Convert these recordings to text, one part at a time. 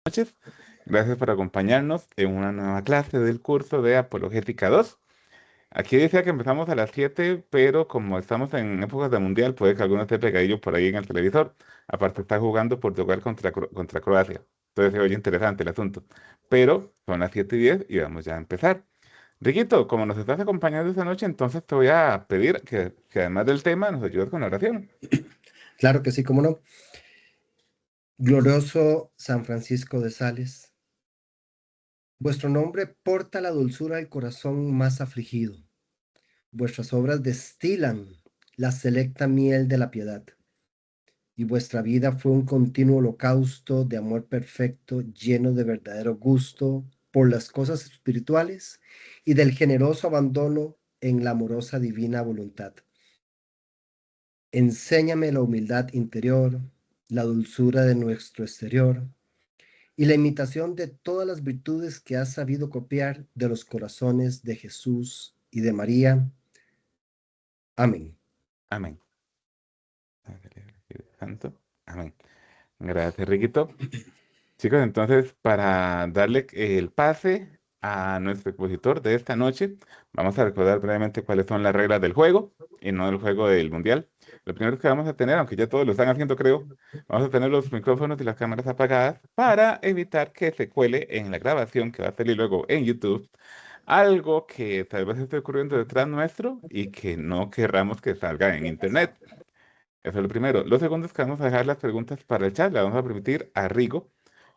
Noches. Gracias por acompañarnos en una nueva clase del curso de Apologética 2. Aquí decía que empezamos a las 7, pero como estamos en épocas de mundial, puede que alguno esté pegadillo por ahí en el televisor. Aparte está jugando Portugal contra Croacia. Entonces se oye interesante el asunto. Pero son las 7:10 y vamos ya a empezar. Riquito, como nos estás acompañando esta noche, entonces te voy a pedir que además del tema nos ayudes con la oración. Claro que sí, cómo no. Glorioso San Francisco de Sales, vuestro nombre porta la dulzura del corazón más afligido. Vuestras obras destilan la selecta miel de la piedad, y vuestra vida fue un continuo holocausto de amor perfecto, lleno de verdadero gusto por las cosas espirituales y del generoso abandono en la amorosa divina voluntad. Enséñame la humildad interior, la dulzura de nuestro exterior y la imitación de todas las virtudes que has sabido copiar de los corazones de Jesús y de María. Amén. Amén. Santo. Amén. Gracias, Riquito. Chicos, entonces para darle el pase a nuestro expositor de esta noche, vamos a recordar brevemente cuáles son las reglas del juego y no del juego del mundial. Lo primero que vamos a tener, aunque ya todos lo están haciendo, creo, vamos a tener los micrófonos y las cámaras apagadas para evitar que se cuele en la grabación que va a salir luego en YouTube algo que tal vez esté ocurriendo detrás nuestro y que no querramos que salga en Internet. Eso es lo primero. Lo segundo es que vamos a dejar las preguntas para el chat. Le vamos a permitir a Rigo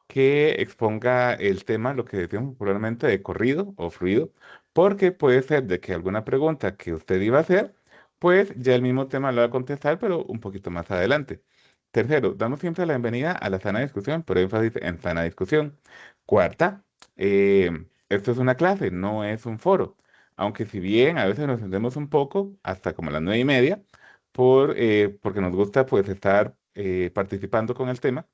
que exponga el tema, lo que decimos popularmente de corrido o fluido, porque puede ser de que alguna pregunta que usted iba a hacer, pues ya el mismo tema lo va a contestar, pero un poquito más adelante. Tercero, damos siempre la bienvenida a la sana discusión, pero énfasis en sana discusión. Cuarta, esto es una clase, no es un foro. Aunque si bien a veces nos entendemos un poco, hasta como las 9:30, porque nos gusta pues estar participando con el tema,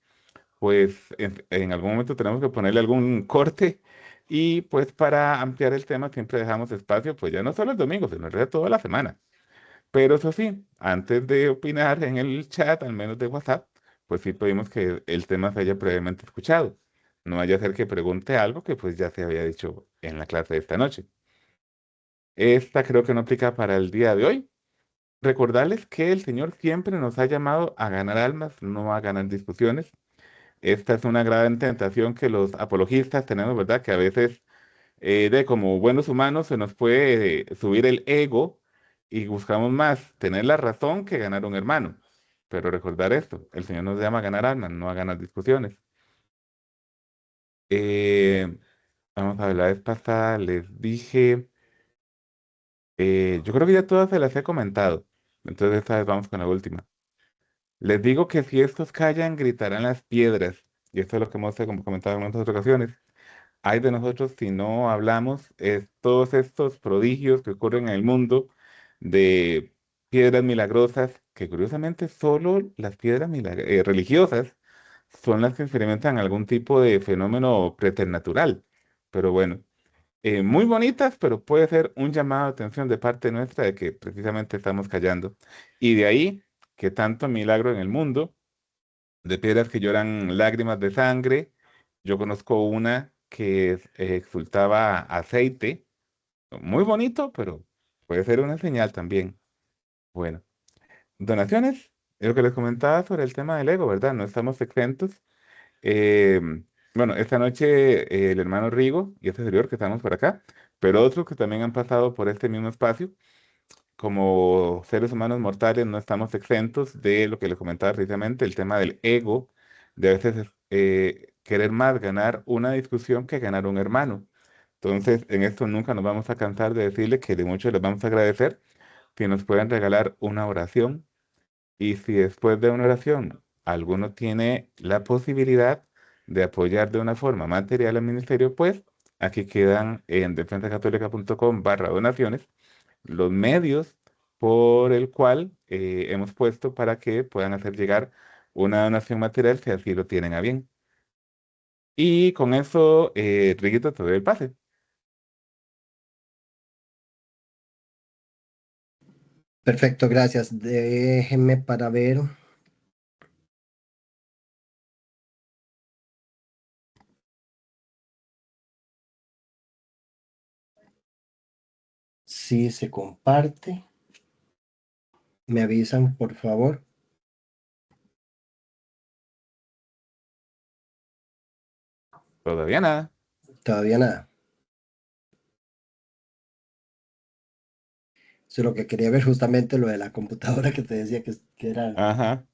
pues en algún momento tenemos que ponerle algún corte y pues para ampliar el tema siempre dejamos espacio, pues ya no solo el domingo, sino el resto de toda la semana. Pero eso sí, antes de opinar en el chat, al menos de WhatsApp, pues sí pedimos que el tema se haya previamente escuchado. No vaya a ser que pregunte algo que pues ya se había dicho en la clase de esta noche. Esta creo que no aplica para el día de hoy. Recordarles que el Señor siempre nos ha llamado a ganar almas, no a ganar discusiones. Esta es una gran tentación que los apologistas tenemos, ¿verdad? Que a veces, de como buenos humanos, se nos puede subir el ego y buscamos más tener la razón que ganar un hermano. Pero recordar esto, el Señor nos llama a ganar almas, no a ganar discusiones. Eh, Vamos a ver, la vez pasada les dije, yo creo que ya todas se las he comentado. Entonces esta vez vamos con la última. Les digo que si estos callan, gritarán las piedras. Y esto es lo que hemos como comentado en otras ocasiones. Ay de nosotros si no hablamos todos estos prodigios que ocurren en el mundo de piedras milagrosas, que curiosamente solo las piedras religiosas son las que experimentan algún tipo de fenómeno preternatural. Pero bueno, muy bonitas, pero puede ser un llamado de atención de parte nuestra de que precisamente estamos callando. Y de ahí que tanto milagro en el mundo de piedras que lloran lágrimas de sangre. Yo conozco una que exultaba aceite, muy bonito, pero puede ser una señal también. Bueno, donaciones, es lo que les comentaba sobre el tema del ego, ¿verdad? No estamos exentos. Eh, bueno, esta noche el hermano Rigo y este servidor que estamos por acá, pero otros que también han pasado por este mismo espacio, como seres humanos mortales no estamos exentos de lo que les comentaba precisamente, el tema del ego, de a veces querer más ganar una discusión que ganar un hermano. Entonces, en esto nunca nos vamos a cansar de decirle que de mucho les vamos a agradecer si nos pueden regalar una oración y si después de una oración alguno tiene la posibilidad de apoyar de una forma material al ministerio, pues aquí quedan en defensacatólica.com/donaciones los medios por el cual hemos puesto para que puedan hacer llegar una donación material si así lo tienen a bien. Y con eso, Riguito, te doy el pase. Perfecto, gracias. Déjenme para ver. Si se comparte, me avisan, por favor. Todavía nada. Todavía nada. Eso es lo que quería ver justamente lo de la computadora que te decía que era. Ajá.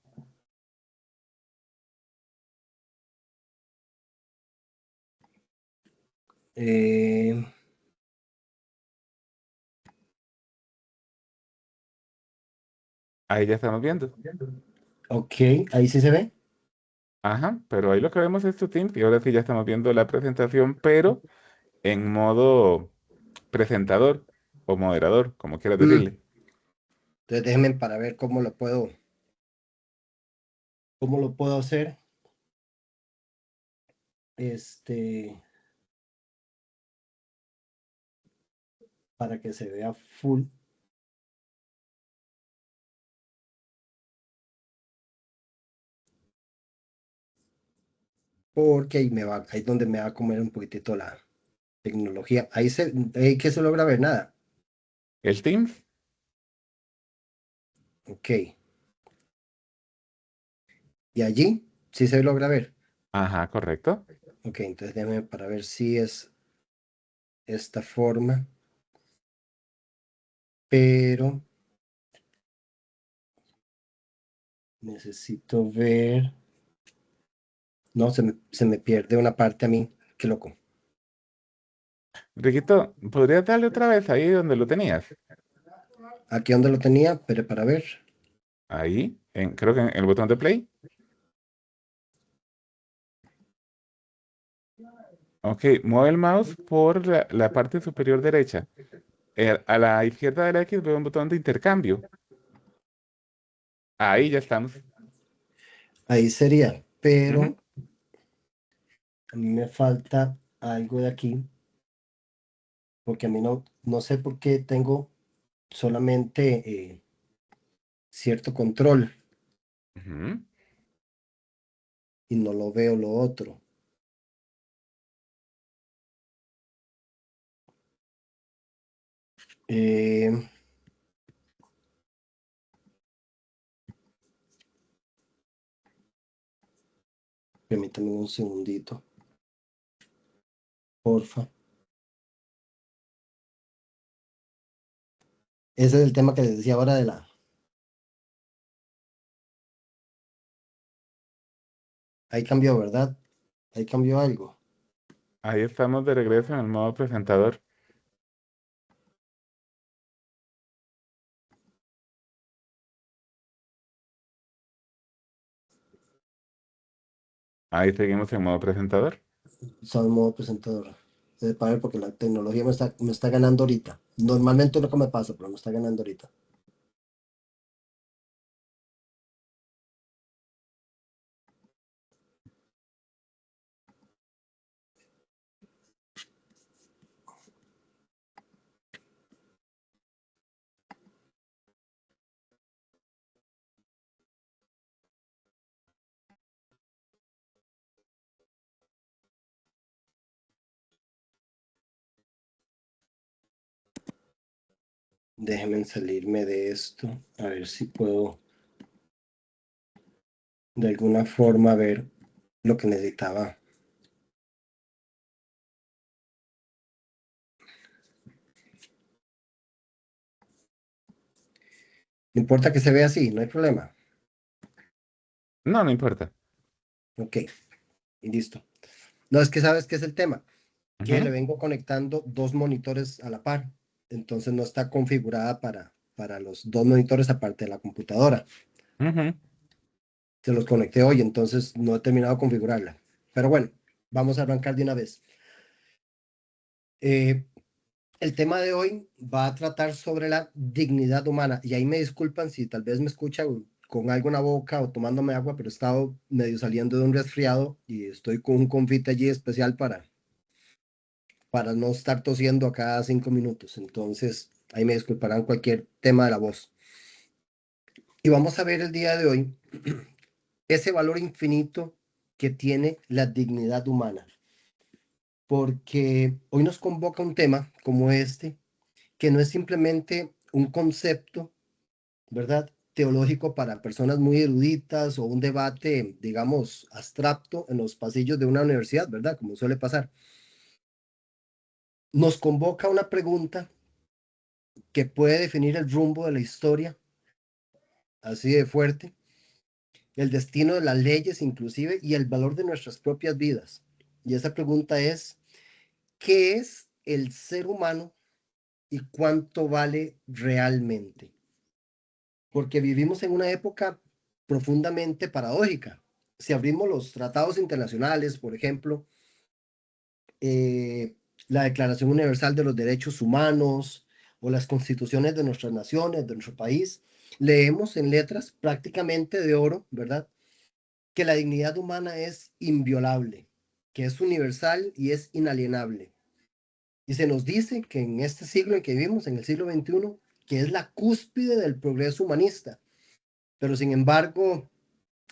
eh, Ahí ya estamos viendo. ok, ahí sí se ve. Ajá, pero ahí lo que vemos es tu Teams y ahora sí ya estamos viendo la presentación, pero en modo presentador o moderador, como quieras Mm, decirle. entonces déjenme para ver cómo lo puedo hacer. Este, para que se vea full. Porque ahí es donde me va a comer un poquitito la tecnología. Ahí que se logra ver nada. El Teams, Ok. Y allí sí se logra ver. ajá, correcto. Ok, entonces déjame para ver si es esta forma. Pero necesito ver. No, se me pierde una parte a mí. Qué loco. Riquito, ¿podrías darle otra vez ahí donde lo tenías? Aquí donde lo tenía, pero para ver. Ahí, creo que en el botón de play. Ok, mueve el mouse por la parte superior derecha. A la izquierda de la X veo un botón de intercambio. Ahí ya estamos. Ahí sería. Ujú. Pero a mí me falta algo de aquí. Porque a mí no sé por qué tengo solamente cierto control Ujú. y no lo veo lo otro. Eh, permítame un segundito, porfa. Ese es el tema que les decía ahora de la. Ahí cambió, ¿verdad? Ahí cambió algo. Ahí estamos de regreso en el modo presentador. Ahí seguimos en modo presentador. Estaba en modo presentador. Para ver, porque la tecnología me está ganando ahorita. Normalmente nunca me pasa, pero me está ganando ahorita. Déjenme salirme de esto, a ver si puedo de alguna forma ver lo que necesitaba. No importa que se vea así, no hay problema. No, no importa. Ok, y listo. No, es que sabes qué es el tema, que le Ujú, vengo conectando dos monitores a la par. Entonces no está configurada para los dos monitores aparte de la computadora. ujú. Se los conecté hoy, entonces no he terminado de configurarla. Pero bueno, vamos a arrancar de una vez. Eh, el tema de hoy va a tratar sobre la dignidad humana. Y ahí me disculpan si tal vez me escuchan con algo en la boca o tomándome agua, pero he estado medio saliendo de un resfriado y estoy con un confite allí especial para no estar tosiendo a cada 5 minutos. Entonces, ahí me disculparán cualquier tema de la voz. Y vamos a ver el día de hoy ese valor infinito que tiene la dignidad humana, porque hoy nos convoca un tema como este que no es simplemente un concepto, ¿verdad?, teológico para personas muy eruditas o un debate, digamos, abstracto en los pasillos de una universidad, ¿verdad?, como suele pasar. Nos convoca una pregunta que puede definir el rumbo de la historia, así de fuerte, el destino de las leyes inclusive y el valor de nuestras propias vidas. Y esa pregunta es, ¿qué es el ser humano y cuánto vale realmente? Porque vivimos en una época profundamente paradójica. Si abrimos los tratados internacionales, por ejemplo, eh, la Declaración Universal de los Derechos Humanos o las constituciones de nuestras naciones, de nuestro país, leemos en letras prácticamente de oro, ¿verdad?, que la dignidad humana es inviolable, que es universal y es inalienable. Y se nos dice que en este siglo en que vivimos, en el siglo XXI, que es la cúspide del progreso humanista. Pero sin embargo,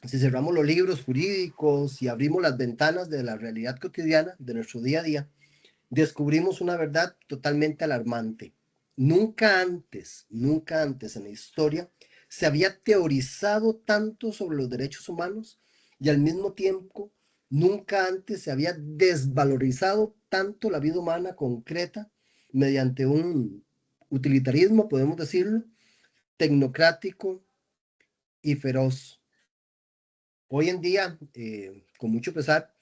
si cerramos los libros jurídicos y abrimos las ventanas de la realidad cotidiana, de nuestro día a día, descubrimos una verdad totalmente alarmante. Nunca antes en la historia se había teorizado tanto sobre los derechos humanos y al mismo tiempo nunca antes se había desvalorizado tanto la vida humana concreta mediante un utilitarismo, podemos decirlo, tecnocrático y feroz. Hoy en día, con mucho pesar,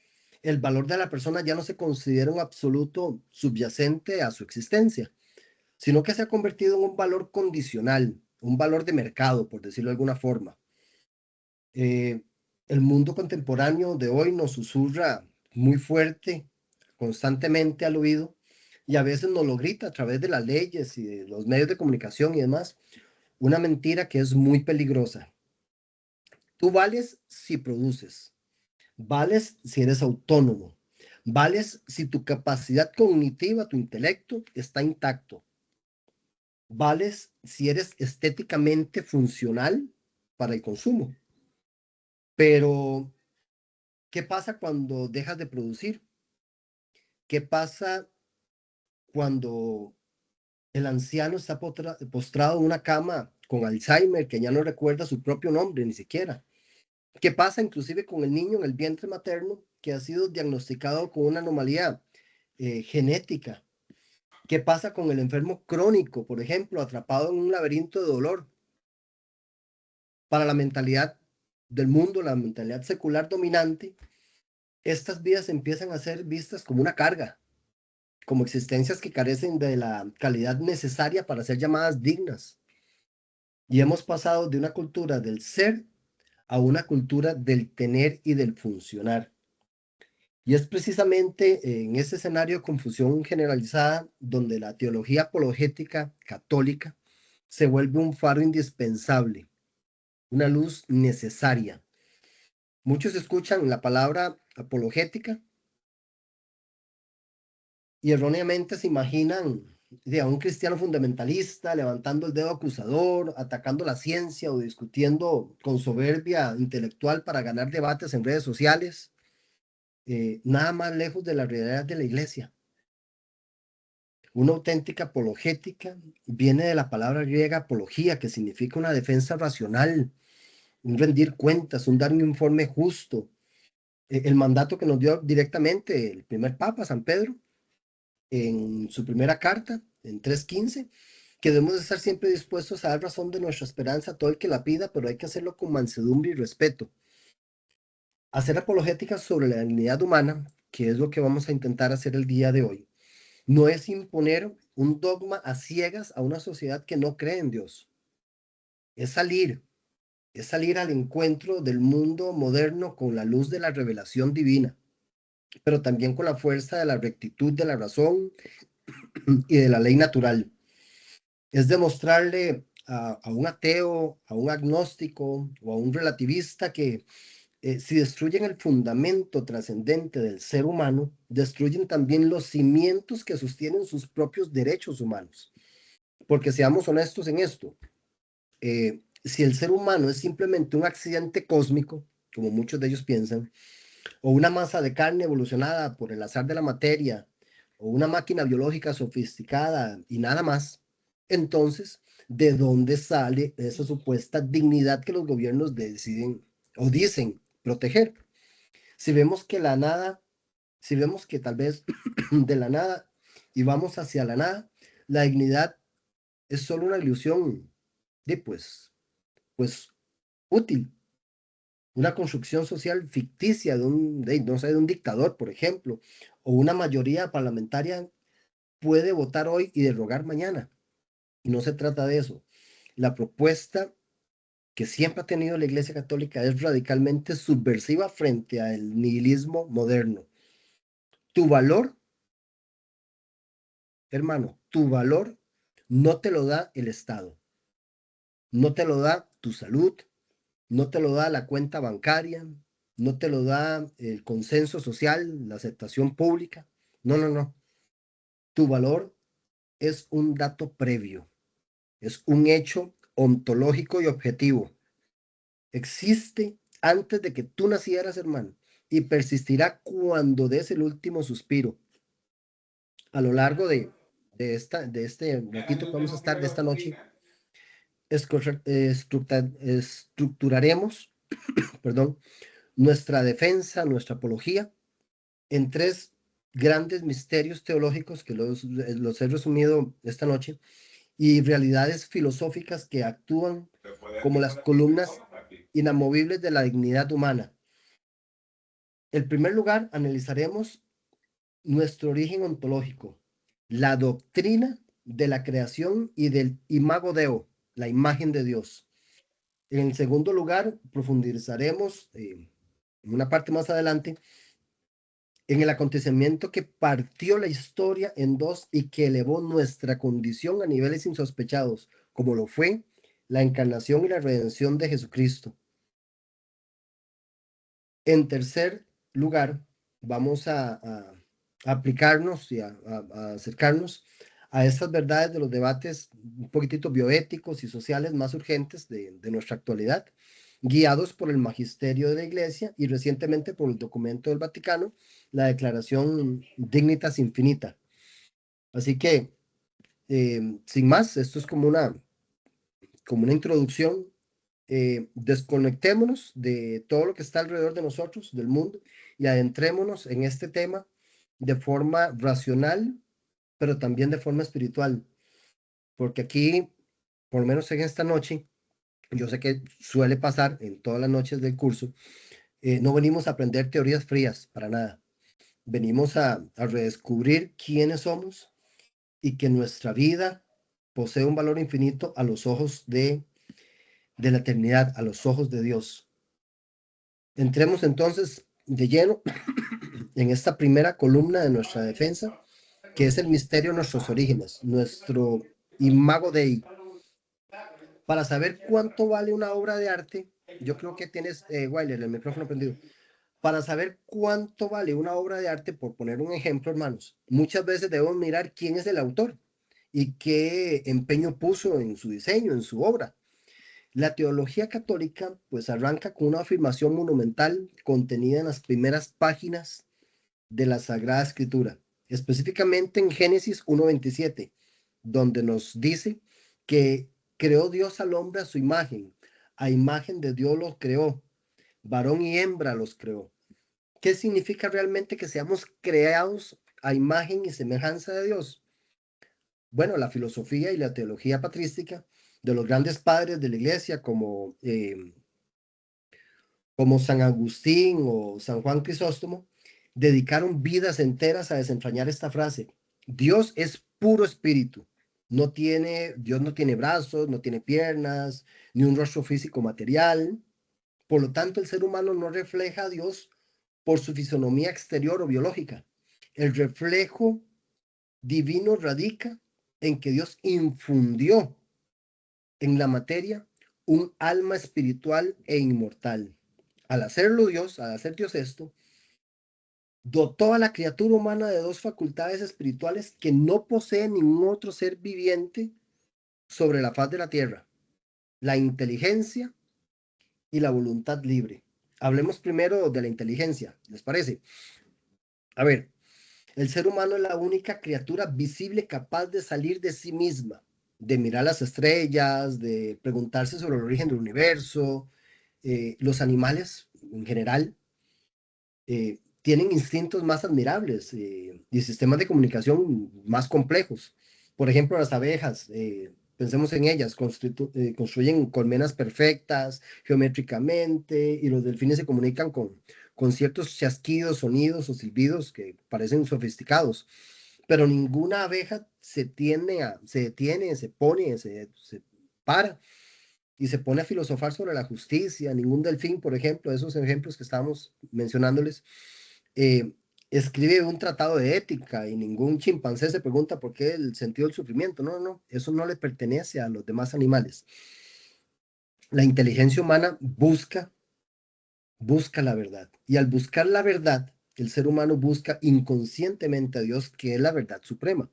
el valor de la persona ya no se considera un absoluto subyacente a su existencia, sino que se ha convertido en un valor condicional, un valor de mercado, por decirlo de alguna forma. Eh, el mundo contemporáneo de hoy nos susurra muy fuerte, constantemente al oído, y a veces nos lo grita a través de las leyes y de los medios de comunicación y demás, una mentira que es muy peligrosa. Tú vales si produces. Vales si eres autónomo. Vales si tu capacidad cognitiva, tu intelecto está intacto. Vales si eres estéticamente funcional para el consumo. Pero, ¿qué pasa cuando dejas de producir? ¿Qué pasa cuando el anciano está postrado en una cama con Alzheimer, que ya no recuerda su propio nombre ni siquiera? ¿Qué pasa inclusive con el niño en el vientre materno que ha sido diagnosticado con una anomalía genética? ¿Qué pasa con el enfermo crónico, por ejemplo, atrapado en un laberinto de dolor? Para la mentalidad del mundo, la mentalidad secular dominante, estas vidas empiezan a ser vistas como una carga, como existencias que carecen de la calidad necesaria para ser llamadas dignas. Y hemos pasado de una cultura del ser a una cultura del tener y del funcionar. Y es precisamente en ese escenario de confusión generalizada donde la teología apologética católica se vuelve un faro indispensable, una luz necesaria. Muchos escuchan la palabra apologética y erróneamente se imaginan a un cristiano fundamentalista levantando el dedo acusador, atacando la ciencia o discutiendo con soberbia intelectual para ganar debates en redes sociales, nada más lejos de la realidad de la iglesia. Una auténtica apologética viene de la palabra griega apología, que significa una defensa racional, un rendir cuentas, un dar un informe justo. El mandato que nos dio directamente el primer papa, San Pedro, en su primera carta, en 3:15, que debemos estar siempre dispuestos a dar razón de nuestra esperanza a todo el que la pida, pero hay que hacerlo con mansedumbre y respeto. Hacer apologética sobre la dignidad humana, que es lo que vamos a intentar hacer el día de hoy, no es imponer un dogma a ciegas a una sociedad que no cree en Dios. Es salir, es salir al encuentro del mundo moderno con la luz de la revelación divina, pero también con la fuerza de la rectitud de la razón y de la ley natural. Es demostrarle a un ateo, a un agnóstico o a un relativista que si destruyen el fundamento trascendente del ser humano, destruyen también los cimientos que sostienen sus propios derechos humanos. Porque seamos honestos en esto, si el ser humano es simplemente un accidente cósmico, como muchos de ellos piensan, o una masa de carne evolucionada por el azar de la materia, o una máquina biológica sofisticada y nada más, Entonces, ¿de dónde sale esa supuesta dignidad que los gobiernos deciden o dicen proteger? Si vemos que la nada, si vemos que tal vez de la nada y vamos hacia la nada, la dignidad es solo una ilusión de pues útil, una construcción social ficticia no sé, de un dictador, por ejemplo, o una mayoría parlamentaria puede votar hoy y derogar mañana. Y no se trata de eso. La propuesta que siempre ha tenido la Iglesia Católica es radicalmente subversiva frente al nihilismo moderno. Tu valor, hermano, tu valor no te lo da el Estado, no te lo da tu salud, no te lo da la cuenta bancaria, no te lo da el consenso social, la aceptación pública. No, no, no. Tu valor es un dato previo, es un hecho ontológico y objetivo. Existe antes de que tú nacieras, hermano, y persistirá cuando des el último suspiro. A lo largo de este ratito que vamos a estar de esta noche, estructuraremos, perdón, nuestra defensa, nuestra apología en tres grandes misterios teológicos que los he resumido esta noche y realidades filosóficas que actúan como las columnas inamovibles de la dignidad humana. En primer lugar, analizaremos nuestro origen ontológico, la doctrina de la creación y del imago Deo, la imagen de Dios. En segundo lugar, profundizaremos en una parte más adelante en el acontecimiento que partió la historia en dos y que elevó nuestra condición a niveles insospechados, como lo fue la encarnación y la redención de Jesucristo. En tercer lugar, vamos a aplicarnos y a acercarnos a estas verdades de los debates un poquitito bioéticos y sociales más urgentes de nuestra actualidad, guiados por el magisterio de la Iglesia y recientemente por el documento del Vaticano, la Declaración Dignitas Infinita. Así que, sin más, esto es como una introducción. Desconectémonos de todo lo que está alrededor de nosotros, del mundo, y adentrémonos en este tema de forma racional, pero también de forma espiritual, porque aquí, por lo menos en esta noche, yo sé que suele pasar en todas las noches del curso, no venimos a aprender teorías frías, para nada. Venimos a redescubrir quiénes somos y que nuestra vida posee un valor infinito a los ojos de la eternidad, a los ojos de Dios. Entremos entonces de lleno en esta primera columna de nuestra defensa, que es el misterio de nuestros orígenes, nuestro imago Dei. Para saber cuánto vale una obra de arte, yo creo que tienes, Wyler, el micrófono prendido. Para saber cuánto vale una obra de arte, por poner un ejemplo, hermanos, muchas veces debemos mirar quién es el autor y qué empeño puso en su diseño, en su obra. La teología católica pues arranca con una afirmación monumental contenida en las primeras páginas de la Sagrada Escritura, específicamente en Génesis 1:27, donde nos dice que creó Dios al hombre a su imagen de Dios los creó, varón y hembra los creó. ¿Qué significa realmente que seamos creados a imagen y semejanza de Dios? Bueno, la filosofía y la teología patrística de los grandes padres de la iglesia como San Agustín o San Juan Crisóstomo, dedicaron vidas enteras a desentrañar esta frase. Dios es puro espíritu. Dios no tiene brazos, no tiene piernas, ni un rostro físico material. Por lo tanto, el ser humano no refleja a Dios por su fisonomía exterior o biológica. El reflejo divino radica en que Dios infundió en la materia un alma espiritual e inmortal. Al hacer Dios esto, dotó a la criatura humana de dos facultades espirituales que no posee ningún otro ser viviente sobre la faz de la tierra: la inteligencia y la voluntad libre. Hablemos primero de la inteligencia, ¿les parece? A ver, el ser humano es la única criatura visible capaz de salir de sí misma. de mirar las estrellas, de preguntarse sobre el origen del universo. Los animales en general tienen instintos más admirables y sistemas de comunicación más complejos. Por ejemplo, las abejas, pensemos en ellas, construyen colmenas perfectas, geométricamente, y los delfines se comunican con ciertos chasquidos, sonidos o silbidos que parecen sofisticados. Pero ninguna abeja se detiene, se pone, se para y se pone a filosofar sobre la justicia. Ningún delfín, por ejemplo, esos ejemplos que estábamos mencionándoles, eh, escribe un tratado de ética y ningún chimpancé se pregunta por qué el sentido del sufrimiento. No, no, eso no le pertenece a los demás animales. La inteligencia humana busca la verdad. Y al buscar la verdad, el ser humano busca inconscientemente a Dios, que es la verdad suprema.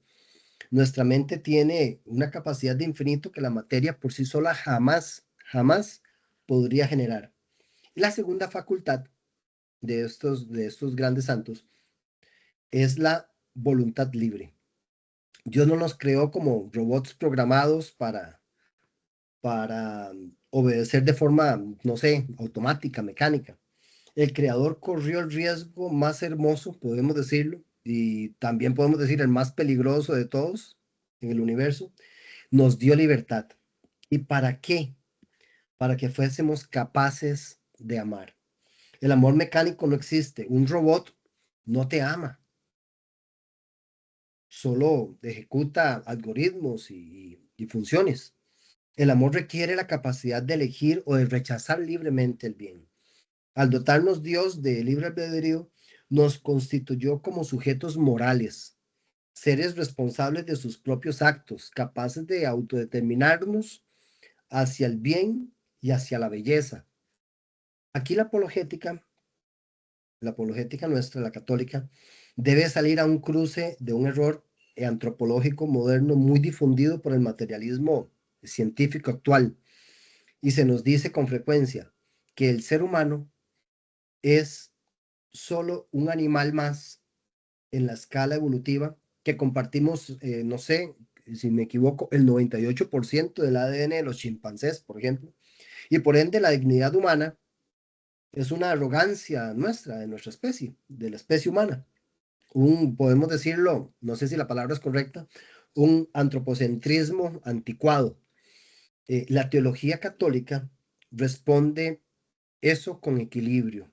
Nuestra mente tiene una capacidad de infinito que la materia por sí sola jamás podría generar. Y la segunda facultad de estos grandes santos es la voluntad libre. Dios no nos creó como robots programados para obedecer de forma, no sé, automática, mecánica. El creador corrió el riesgo más hermoso, podemos decirlo, y también podemos decir el más peligroso de todos en el universo. Nos dio libertad. ¿Y para qué? Para que fuésemos capaces de amar. El amor mecánico no existe. Un robot no te ama, solo ejecuta algoritmos y funciones. El amor requiere la capacidad de elegir o de rechazar libremente el bien. Al dotarnos Dios de libre albedrío, nos constituyó como sujetos morales, seres responsables de sus propios actos, capaces de autodeterminarnos hacia el bien y hacia la belleza. Aquí la apologética nuestra, la católica, debe salir a un cruce de un error antropológico moderno muy difundido por el materialismo científico actual. Y se nos dice con frecuencia que el ser humano es solo un animal más en la escala evolutiva, que compartimos, no sé si me equivoco, el 98% del ADN de los chimpancés, por ejemplo, y por ende la dignidad humana es una arrogancia nuestra, de nuestra especie, de la especie humana. Podemos decirlo, no sé si la palabra es correcta, un antropocentrismo anticuado. La teología católica responde eso con equilibrio.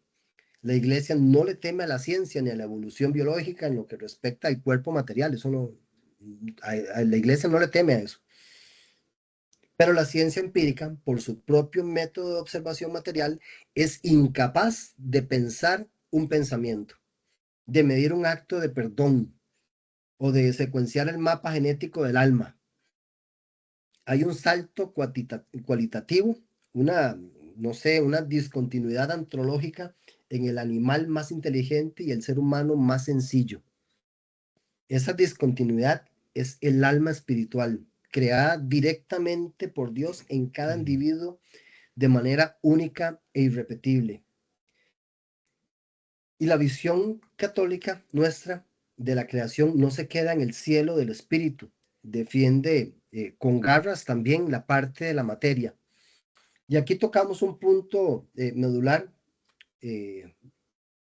La iglesia no le teme a la ciencia ni a la evolución biológica en lo que respecta al cuerpo material. Eso no, a la iglesia no le teme a eso. Pero la ciencia empírica, por su propio método de observación material, es incapaz de pensar un pensamiento, de medir un acto de perdón o de secuenciar el mapa genético del alma. Hay un salto cualitativo, una, no sé, una discontinuidad antropológica en el animal más inteligente y el ser humano más sencillo. Esa discontinuidad es el alma espiritual, creada directamente por Dios en cada individuo de manera única e irrepetible. Y la visión católica nuestra de la creación no se queda en el cielo del espíritu, defiende con garras también la parte de la materia. Y aquí tocamos un punto medular, eh,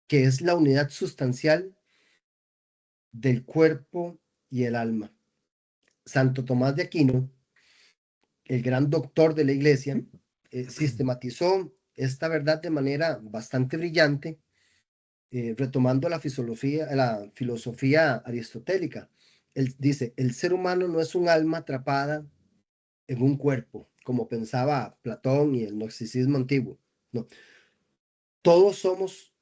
que es la unidad sustancial del cuerpo y el alma. Santo Tomás de Aquino, el gran doctor de la iglesia, sistematizó esta verdad de manera bastante brillante, retomando la filosofía aristotélica. Él dice, el ser humano no es un alma atrapada en un cuerpo, como pensaba Platón y el gnosticismo antiguo. No, todos somos,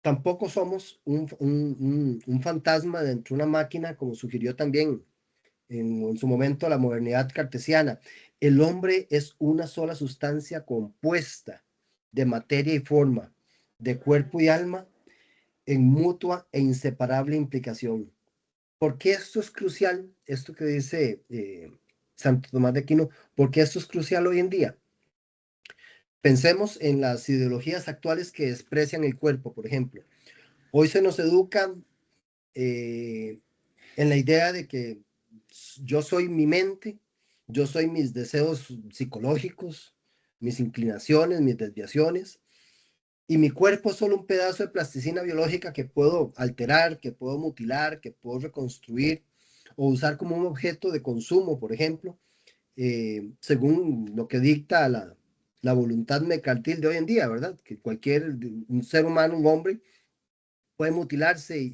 tampoco somos un fantasma dentro de una máquina, como sugirió también en su momento la modernidad cartesiana. El hombre es una sola sustancia compuesta de materia y forma, de cuerpo y alma, en mutua e inseparable implicación. ¿Por qué esto es crucial? Esto que dice Santo Tomás de Aquino, ¿por qué esto es crucial hoy en día? Pensemos en las ideologías actuales que desprecian el cuerpo, por ejemplo. Hoy se nos educa en la idea de que yo soy mi mente Yo soy mis deseos psicológicos, mis inclinaciones, mis desviaciones, y mi cuerpo es solo un pedazo de plasticina biológica que puedo alterar, que puedo mutilar, que puedo reconstruir o usar como un objeto de consumo, por ejemplo, según lo que dicta la voluntad mercantil de hoy en día, ¿verdad? Que cualquier un ser humano, un hombre, puede mutilarse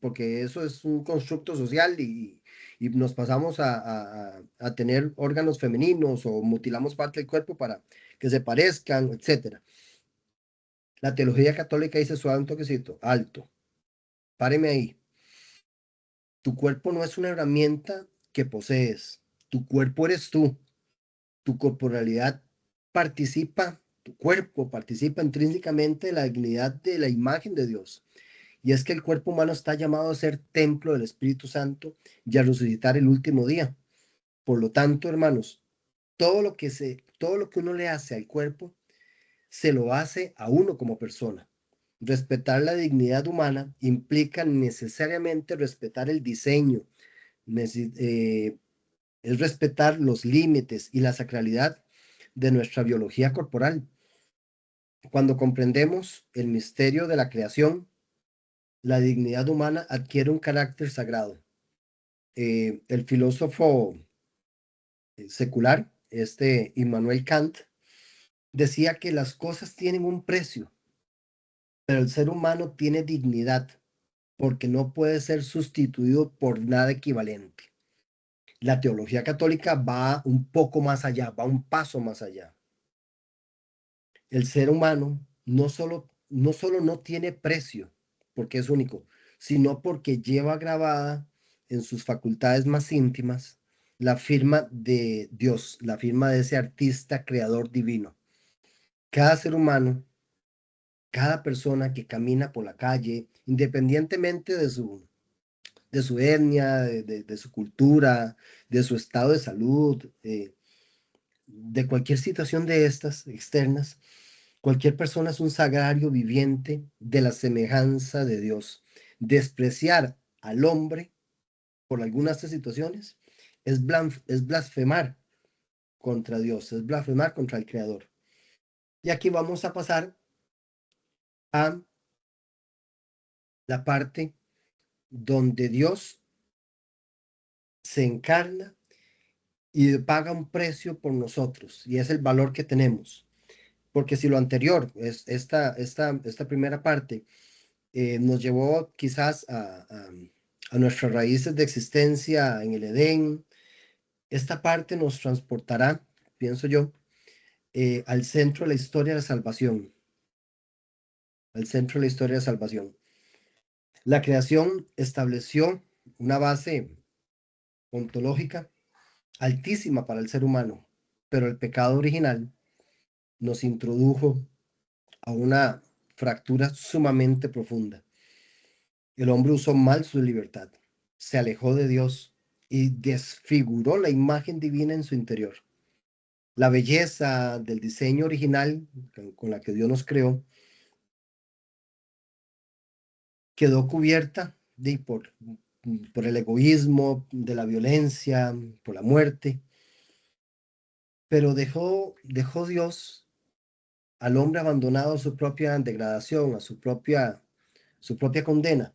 porque eso es un constructo social y nos pasamos a tener órganos femeninos o mutilamos parte del cuerpo para que se parezcan, etcétera. La teología católica dice suave un toquecito, alto, páreme ahí. Tu cuerpo no es una herramienta que posees, tu cuerpo eres tú, tu corporalidad participa, tu cuerpo participa intrínsecamente de la dignidad de la imagen de Dios. Y es que el cuerpo humano está llamado a ser templo del Espíritu Santo y a resucitar el último día. Por lo tanto, hermanos, todo lo que uno le hace al cuerpo, se lo hace a uno como persona. Respetar la dignidad humana implica necesariamente respetar el diseño, es respetar los límites y la sacralidad de nuestra biología corporal. Cuando comprendemos el misterio de la creación, la dignidad humana adquiere un carácter sagrado. El filósofo secular, Immanuel Kant, decía que las cosas tienen un precio, pero el ser humano tiene dignidad porque no puede ser sustituido por nada equivalente. La teología católica va un poco más allá, va un paso más allá. El ser humano no solo no tiene precio porque es único, sino porque lleva grabada en sus facultades más íntimas la firma de Dios, la firma de ese artista creador divino. Cada ser humano, cada persona que camina por la calle, independientemente de su etnia, de su cultura, de su estado de salud, de cualquier situación de estas externas, cualquier persona es un sagrario viviente de la semejanza de Dios. Despreciar al hombre por algunas de estas situaciones es blasfemar contra Dios, es blasfemar contra el Creador. Y aquí vamos a pasar a la parte donde Dios se encarna y paga un precio por nosotros, y es el valor que tenemos. Porque si lo anterior, es esta primera parte, nos llevó quizás a nuestras raíces de existencia en el Edén, esta parte nos transportará, pienso yo, al centro de la historia de la salvación, al centro de la historia de la salvación. La creación estableció una base ontológica altísima para el ser humano, pero el pecado original nos introdujo a una fractura sumamente profunda. El hombre usó mal su libertad, se alejó de Dios y desfiguró la imagen divina en su interior. La belleza del diseño original con la que Dios nos creó quedó cubierta por el egoísmo, de la violencia, por la muerte, pero dejó Dios al hombre abandonado a su propia degradación, a su propia condena,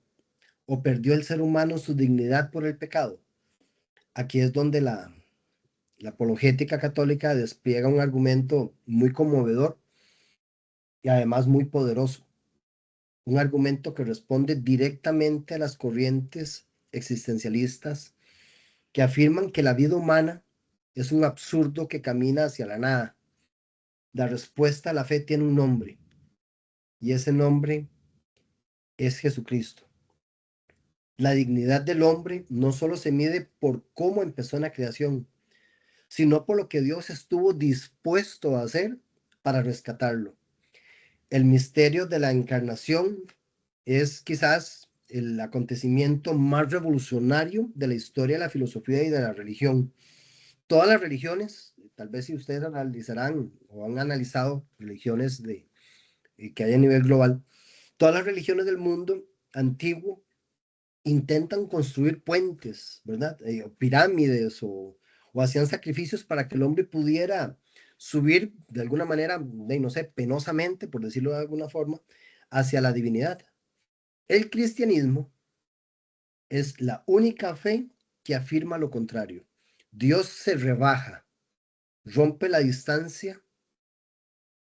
o perdió el ser humano su dignidad por el pecado. Aquí es donde la apologética católica despliega un argumento muy conmovedor y además muy poderoso. Un argumento que responde directamente a las corrientes existencialistas que afirman que la vida humana es un absurdo que camina hacia la nada. La respuesta a la fe tiene un nombre y ese nombre es Jesucristo. La dignidad del hombre no solo se mide por cómo empezó en la creación, sino por lo que Dios estuvo dispuesto a hacer para rescatarlo. El misterio de la encarnación es quizás el acontecimiento más revolucionario de la historia de la filosofía y de la religión. Todas las religiones, tal vez si ustedes analizarán o han analizado religiones que hay a nivel global, todas las religiones del mundo antiguo intentan construir puentes, ¿verdad? Pirámides o hacían sacrificios para que el hombre pudiera subir de alguna manera, no sé, penosamente, por decirlo de alguna forma, hacia la divinidad. El cristianismo es la única fe que afirma lo contrario. Dios se rebaja, rompe la distancia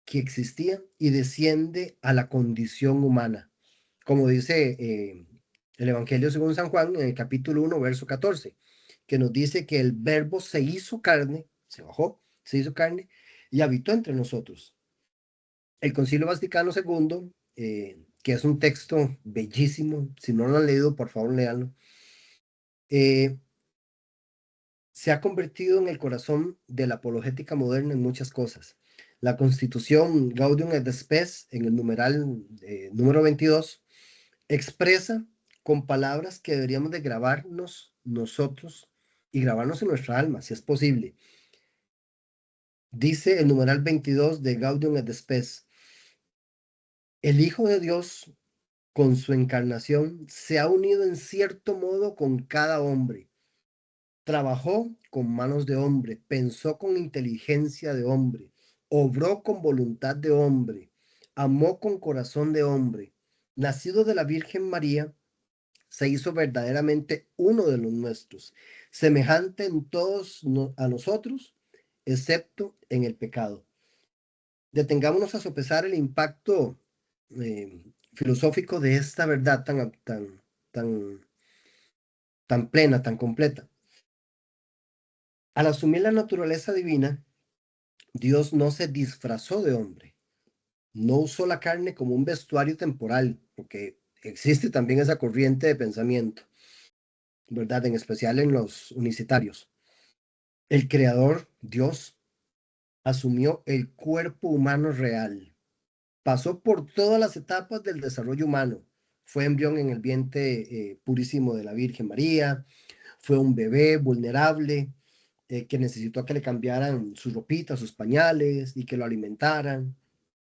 que existía y desciende a la condición humana. Como dice el Evangelio según San Juan en el capítulo 1, verso 14, que nos dice que el verbo se hizo carne, se bajó, se hizo carne y habitó entre nosotros. El Concilio Vaticano II, que es un texto bellísimo, si no lo han leído, por favor, léanlo, eh, se ha convertido en el corazón de la apologética moderna en muchas cosas. La Constitución Gaudium et Spes, en el numeral número 22, expresa con palabras que deberíamos de grabarnos nosotros y grabarnos en nuestra alma, si es posible. Dice el numeral 22 de Gaudium et Spes: el Hijo de Dios, con su encarnación, se ha unido en cierto modo con cada hombre. Trabajó con manos de hombre, pensó con inteligencia de hombre, obró con voluntad de hombre, amó con corazón de hombre. Nacido de la Virgen María, se hizo verdaderamente uno de los nuestros, semejante en todos a nosotros, excepto en el pecado. Detengámonos a sopesar el impacto filosófico de esta verdad tan, tan plena, tan completa. Al asumir la naturaleza divina, Dios no se disfrazó de hombre, no usó la carne como un vestuario temporal, porque existe también esa corriente de pensamiento, ¿verdad? En especial en los unicitarios. El creador, Dios, asumió el cuerpo humano real, pasó por todas las etapas del desarrollo humano, fue embrión en el vientre purísimo de la Virgen María, fue un bebé vulnerable que necesitó que le cambiaran sus ropitas, sus pañales y que lo alimentaran.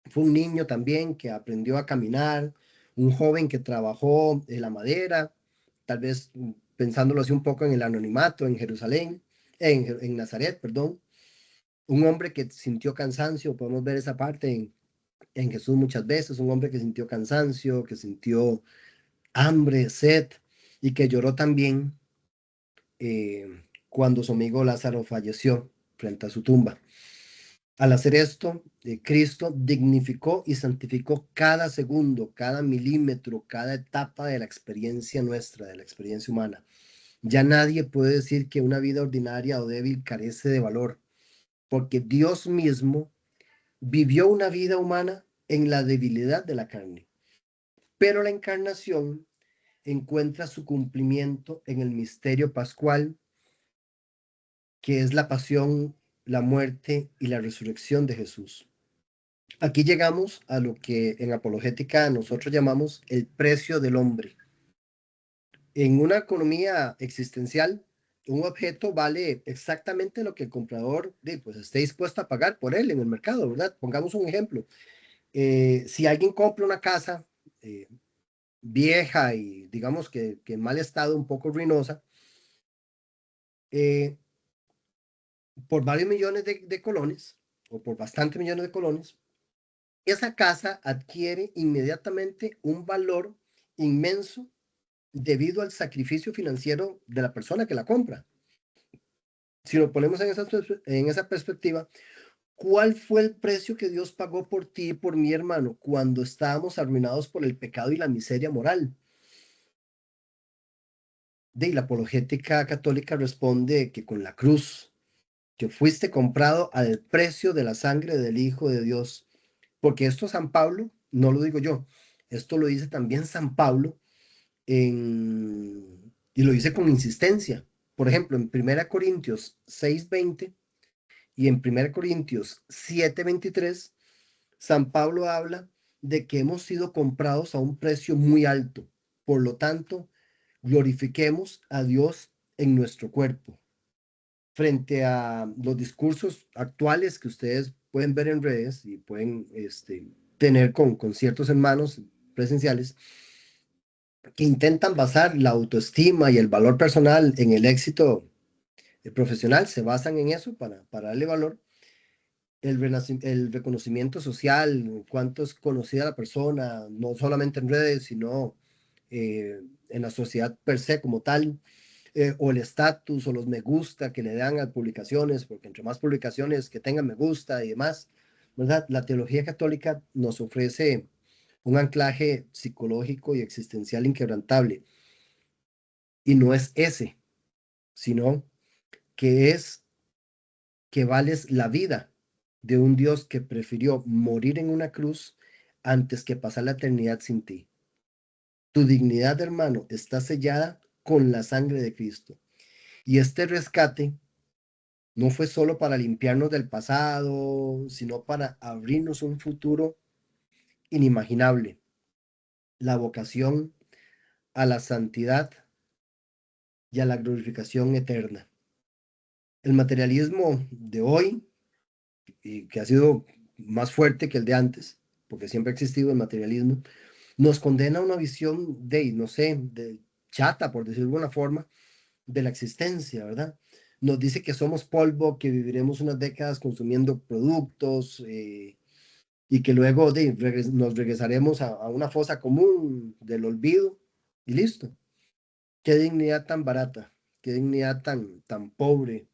Fue un niño también que aprendió a caminar, un joven que trabajó en la madera, tal vez pensándolo así un poco en el anonimato en Jerusalén, en Nazaret, perdón. Un hombre que sintió cansancio, podemos ver esa parte en Jesús muchas veces, un hombre que sintió cansancio, que sintió hambre, sed y que lloró también cuando su amigo Lázaro falleció frente a su tumba. Al hacer esto, Cristo dignificó y santificó cada segundo, cada milímetro, cada etapa de la experiencia nuestra, de la experiencia humana. Ya nadie puede decir que una vida ordinaria o débil carece de valor, porque Dios mismo vivió una vida humana en la debilidad de la carne. Pero la encarnación encuentra su cumplimiento en el misterio pascual, que es la pasión, la muerte y la resurrección de Jesús. Aquí llegamos a lo que en apologética nosotros llamamos el precio del hombre. En una economía existencial, un objeto vale exactamente lo que el comprador pues, esté dispuesto a pagar por él en el mercado, ¿verdad? Pongamos un ejemplo. Si alguien compra una casa eh, vieja y digamos que en mal estado, un poco ruinosa, eh, por varios millones de colones, o por bastantes millones de colones, esa casa adquiere inmediatamente un valor inmenso debido al sacrificio financiero de la persona que la compra. Si lo ponemos en esa perspectiva, ¿cuál fue el precio que Dios pagó por ti y por mi hermano cuando estábamos arruinados por el pecado y la miseria moral? De la apologética católica responde que con la cruz, que fuiste comprado al precio de la sangre del Hijo de Dios. Porque esto San Pablo, no lo digo yo, esto lo dice también San Pablo y lo dice con insistencia. Por ejemplo, en 1 Corintios 6:20 y en 1 Corintios 7:23, San Pablo habla de que hemos sido comprados a un precio muy alto. Por lo tanto, glorifiquemos a Dios en nuestro cuerpo. Frente a los discursos actuales que ustedes pueden ver en redes y pueden tener con ciertos hermanos presenciales, que intentan basar la autoestima y el valor personal en el éxito profesional se basan en eso para darle valor. El reconocimiento social, cuánto es conocida la persona, no solamente en redes, sino en la sociedad per se como tal, o el estatus o los me gusta que le dan a publicaciones, porque entre más publicaciones que tengan me gusta y demás, ¿verdad? La teología católica nos ofrece un anclaje psicológico y existencial inquebrantable, y no es ese, sino que es que vales la vida de un Dios que prefirió morir en una cruz antes que pasar la eternidad sin ti. Tu dignidad, hermano, está sellada con la sangre de Cristo. Y este rescate no fue solo para limpiarnos del pasado, sino para abrirnos un futuro inimaginable, la vocación a la santidad y a la glorificación eterna. El materialismo de hoy, y que ha sido más fuerte que el de antes, porque siempre ha existido el materialismo, nos condena a una visión de, no sé, de chata, por decirlo de alguna forma, de la existencia, ¿verdad? Nos dice que somos polvo, que viviremos unas décadas consumiendo productos y que luego nos regresaremos a una fosa común del olvido y listo. Qué dignidad tan barata, qué dignidad tan pobre,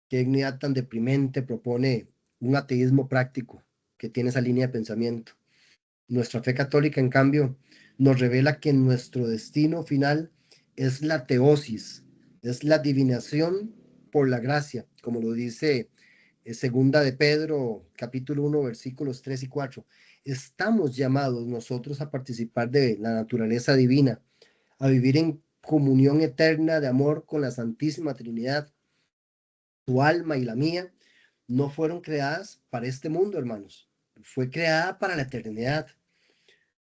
qué dignidad tan deprimente propone un ateísmo práctico que tiene esa línea de pensamiento. Nuestra fe católica, en cambio, nos revela que nuestro destino final es la teosis, es la divinación por la gracia, como lo dice segunda de Pedro, capítulo 1, versículos 3 y 4. Estamos llamados nosotros a participar de la naturaleza divina, a vivir en comunión eterna de amor con la Santísima Trinidad. Tu alma y la mía no fueron creadas para este mundo, hermanos. Fue creada para la eternidad.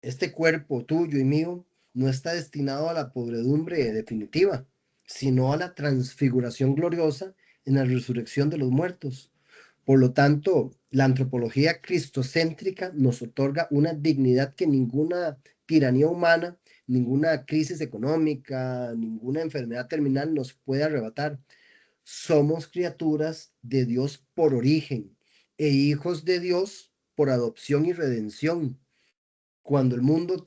Este cuerpo tuyo y mío no está destinado a la podredumbre definitiva, sino a la transfiguración gloriosa en la resurrección de los muertos. Por lo tanto, la antropología cristocéntrica nos otorga una dignidad que ninguna tiranía humana, ninguna crisis económica, ninguna enfermedad terminal nos puede arrebatar. Somos criaturas de Dios por origen e hijos de Dios por adopción y redención. Cuando el mundo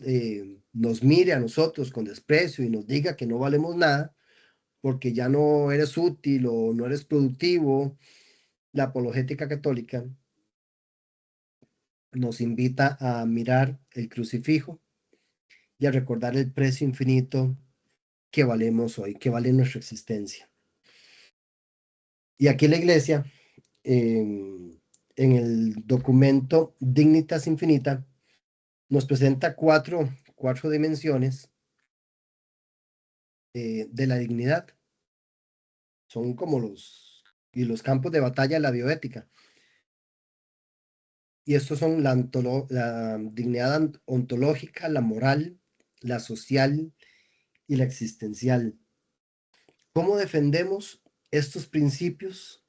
nos mire a nosotros con desprecio y nos diga que no valemos nada porque ya no eres útil o no eres productivo, la apologética católica nos invita a mirar el crucifijo y a recordar el precio infinito que valemos hoy, que vale nuestra existencia. Y aquí la iglesia, en el documento Dignitas Infinita, nos presenta cuatro dimensiones de la dignidad. Son como los campos de batalla de la bioética. Y estos son la dignidad ontológica, la moral, la social y la existencial. ¿Cómo defendemos estos principios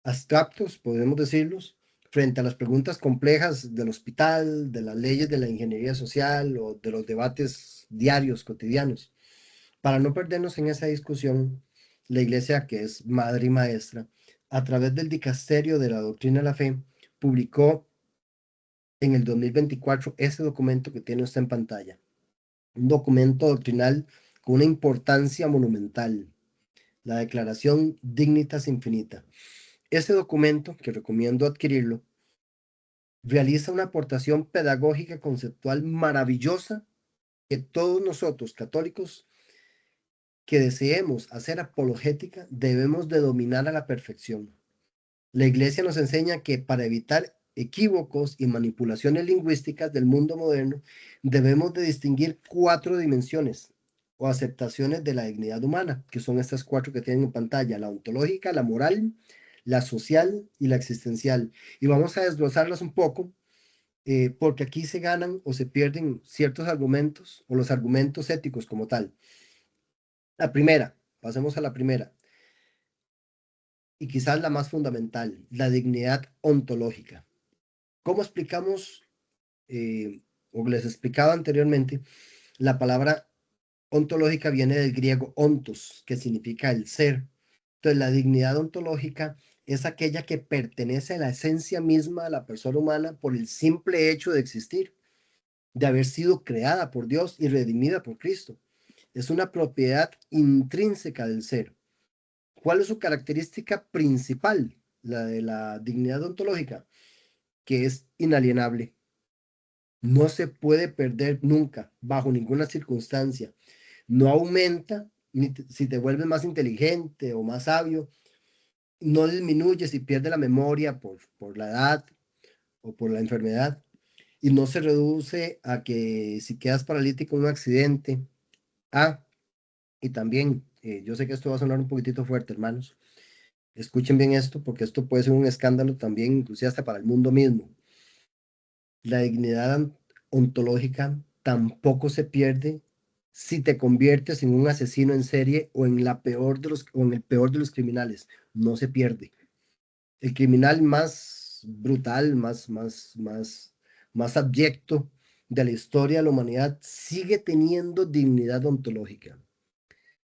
abstractos, podemos decirlos, frente a las preguntas complejas del hospital, de las leyes de la ingeniería social o de los debates diarios, cotidianos? Para no perdernos en esa discusión, la Iglesia, que es madre y maestra, a través del Dicasterio de la Doctrina de la Fe, publicó en el 2024 ese documento que tiene usted en pantalla. Un documento doctrinal con una importancia monumental, la Declaración Dignitas Infinita. Ese documento, que recomiendo adquirirlo, realiza una aportación pedagógica conceptual maravillosa que todos nosotros, católicos, que deseemos hacer apologética, debemos de dominar a la perfección. La Iglesia nos enseña que para evitar equívocos y manipulaciones lingüísticas del mundo moderno, debemos de distinguir cuatro dimensiones o aceptaciones de la dignidad humana, que son estas cuatro que tienen en pantalla: la ontológica, la moral, la social y la existencial. Y vamos a desglosarlas un poco, porque aquí se ganan o se pierden ciertos argumentos o los argumentos éticos como tal. La primera, pasemos a la primera, y quizás la más fundamental, la dignidad ontológica. ¿Cómo explicamos, o les explicaba anteriormente, la palabra ontológica viene del griego ontos, que significa el ser, Entonces, la dignidad ontológica es aquella que pertenece a la esencia misma de la persona humana por el simple hecho de existir, de haber sido creada por Dios y redimida por Cristo. Es una propiedad intrínseca del ser. ¿Cuál es su característica principal? La de la dignidad ontológica, que es inalienable. No se puede perder nunca, bajo ninguna circunstancia. No aumenta si te vuelves más inteligente o más sabio, no disminuye si pierdes la memoria por la edad o por la enfermedad, y no se reduce a que si quedas paralítico en un accidente. Ah, y también, yo sé que esto va a sonar un poquitito fuerte, hermanos. Escuchen bien esto, porque esto puede ser un escándalo también, inclusive hasta para el mundo mismo. La dignidad ontológica tampoco se pierde si te conviertes en un asesino en serie o en el peor de los criminales. No se pierde. El criminal más brutal, más abyecto de la historia de la humanidad sigue teniendo dignidad ontológica.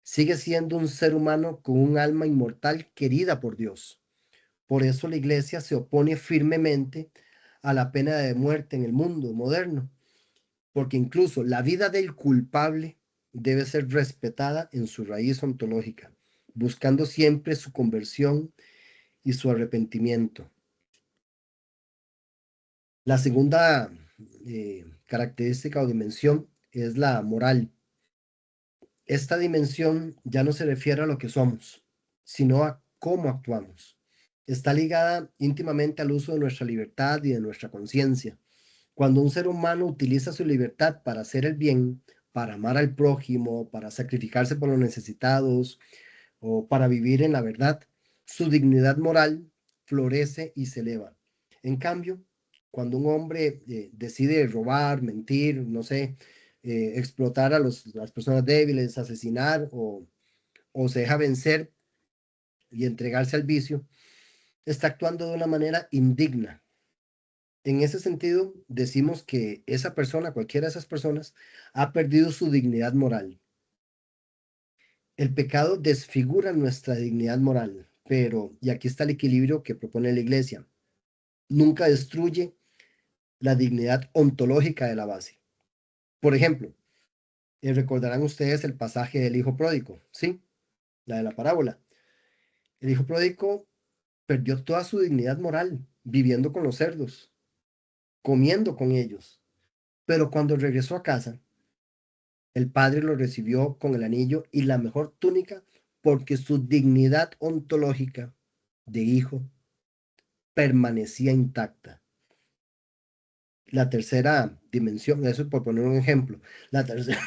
Sigue siendo un ser humano con un alma inmortal querida por Dios. Por eso la iglesia se opone firmemente a la pena de muerte en el mundo moderno, porque incluso la vida del culpable debe ser respetada en su raíz ontológica, buscando siempre su conversión y su arrepentimiento. La segunda característica o dimensión es la moral. Esta dimensión ya no se refiere a lo que somos, sino a cómo actuamos. Está ligada íntimamente al uso de nuestra libertad y de nuestra conciencia. Cuando un ser humano utiliza su libertad para hacer el bien, para amar al prójimo, para sacrificarse por los necesitados o para vivir en la verdad, su dignidad moral florece y se eleva. En cambio, cuando un hombre decide robar, mentir, no sé, explotar a las personas débiles, asesinar o se deja vencer y entregarse al vicio, está actuando de una manera indigna. En ese sentido, decimos que esa persona, cualquiera de esas personas, ha perdido su dignidad moral. El pecado desfigura nuestra dignidad moral, pero, y aquí está el equilibrio que propone la iglesia, nunca destruye la dignidad ontológica de la base. Por ejemplo, recordarán ustedes el pasaje del hijo pródigo, ¿sí? La de la parábola. El hijo pródigo perdió toda su dignidad moral viviendo con los cerdos, comiendo con ellos, pero cuando regresó a casa, el padre lo recibió con el anillo y la mejor túnica porque su dignidad ontológica de hijo permanecía intacta. La tercera dimensión, eso es por poner un ejemplo, la, tercera,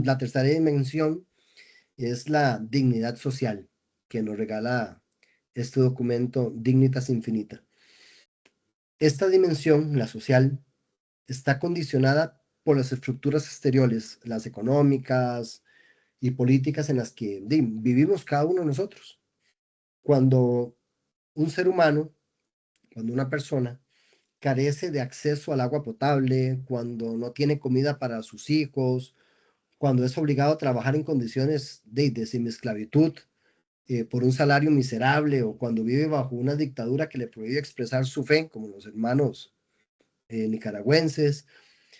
la tercera dimensión es la dignidad social que nos regala este documento Dignitas Infinita. Esta dimensión, la social, está condicionada por las estructuras exteriores, las económicas y políticas en las que vivimos cada uno de nosotros. Cuando un ser humano, cuando una persona carece de acceso al agua potable, cuando no tiene comida para sus hijos, cuando es obligado a trabajar en condiciones de semiesclavitud por un salario miserable o cuando vive bajo una dictadura que le prohíbe expresar su fe, como los hermanos nicaragüenses,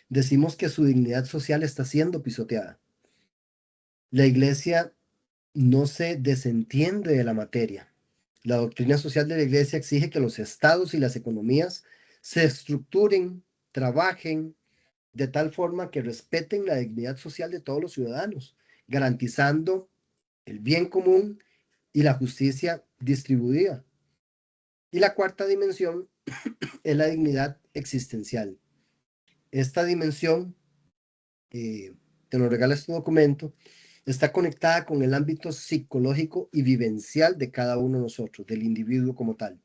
decimos que su dignidad social está siendo pisoteada. La iglesia no se desentiende de la materia. La doctrina social de la iglesia exige que los estados y las economías se estructuren, trabajen de tal forma que respeten la dignidad social de todos los ciudadanos, garantizando el bien común y la justicia distribuida. Y la cuarta dimensión es la dignidad existencial. Esta dimensión que nos regala este documento está conectada con el ámbito psicológico y vivencial de cada uno de nosotros, del individuo como tal.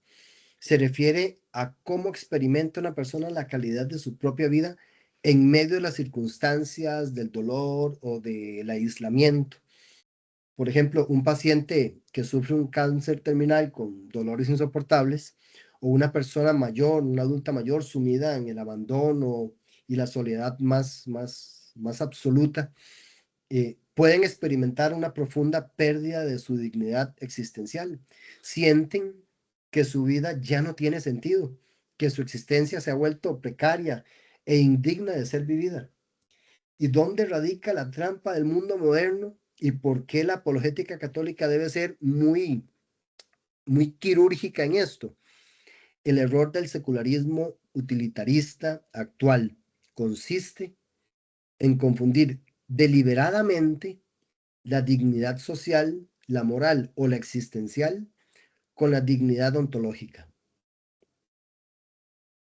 Se refiere a cómo experimenta una persona la calidad de su propia vida en medio de las circunstancias del dolor o del aislamiento. Por ejemplo, un paciente que sufre un cáncer terminal con dolores insoportables o una persona mayor, una adulta mayor sumida en el abandono y la soledad más absoluta, pueden experimentar una profunda pérdida de su dignidad existencial. Sienten que su vida ya no tiene sentido, que su existencia se ha vuelto precaria e indigna de ser vivida. ¿Y dónde radica la trampa del mundo moderno? ¿Y por qué la apologética católica debe ser muy, muy quirúrgica en esto? El error del secularismo utilitarista actual consiste en confundir deliberadamente la dignidad social, la moral o la existencial con la dignidad ontológica.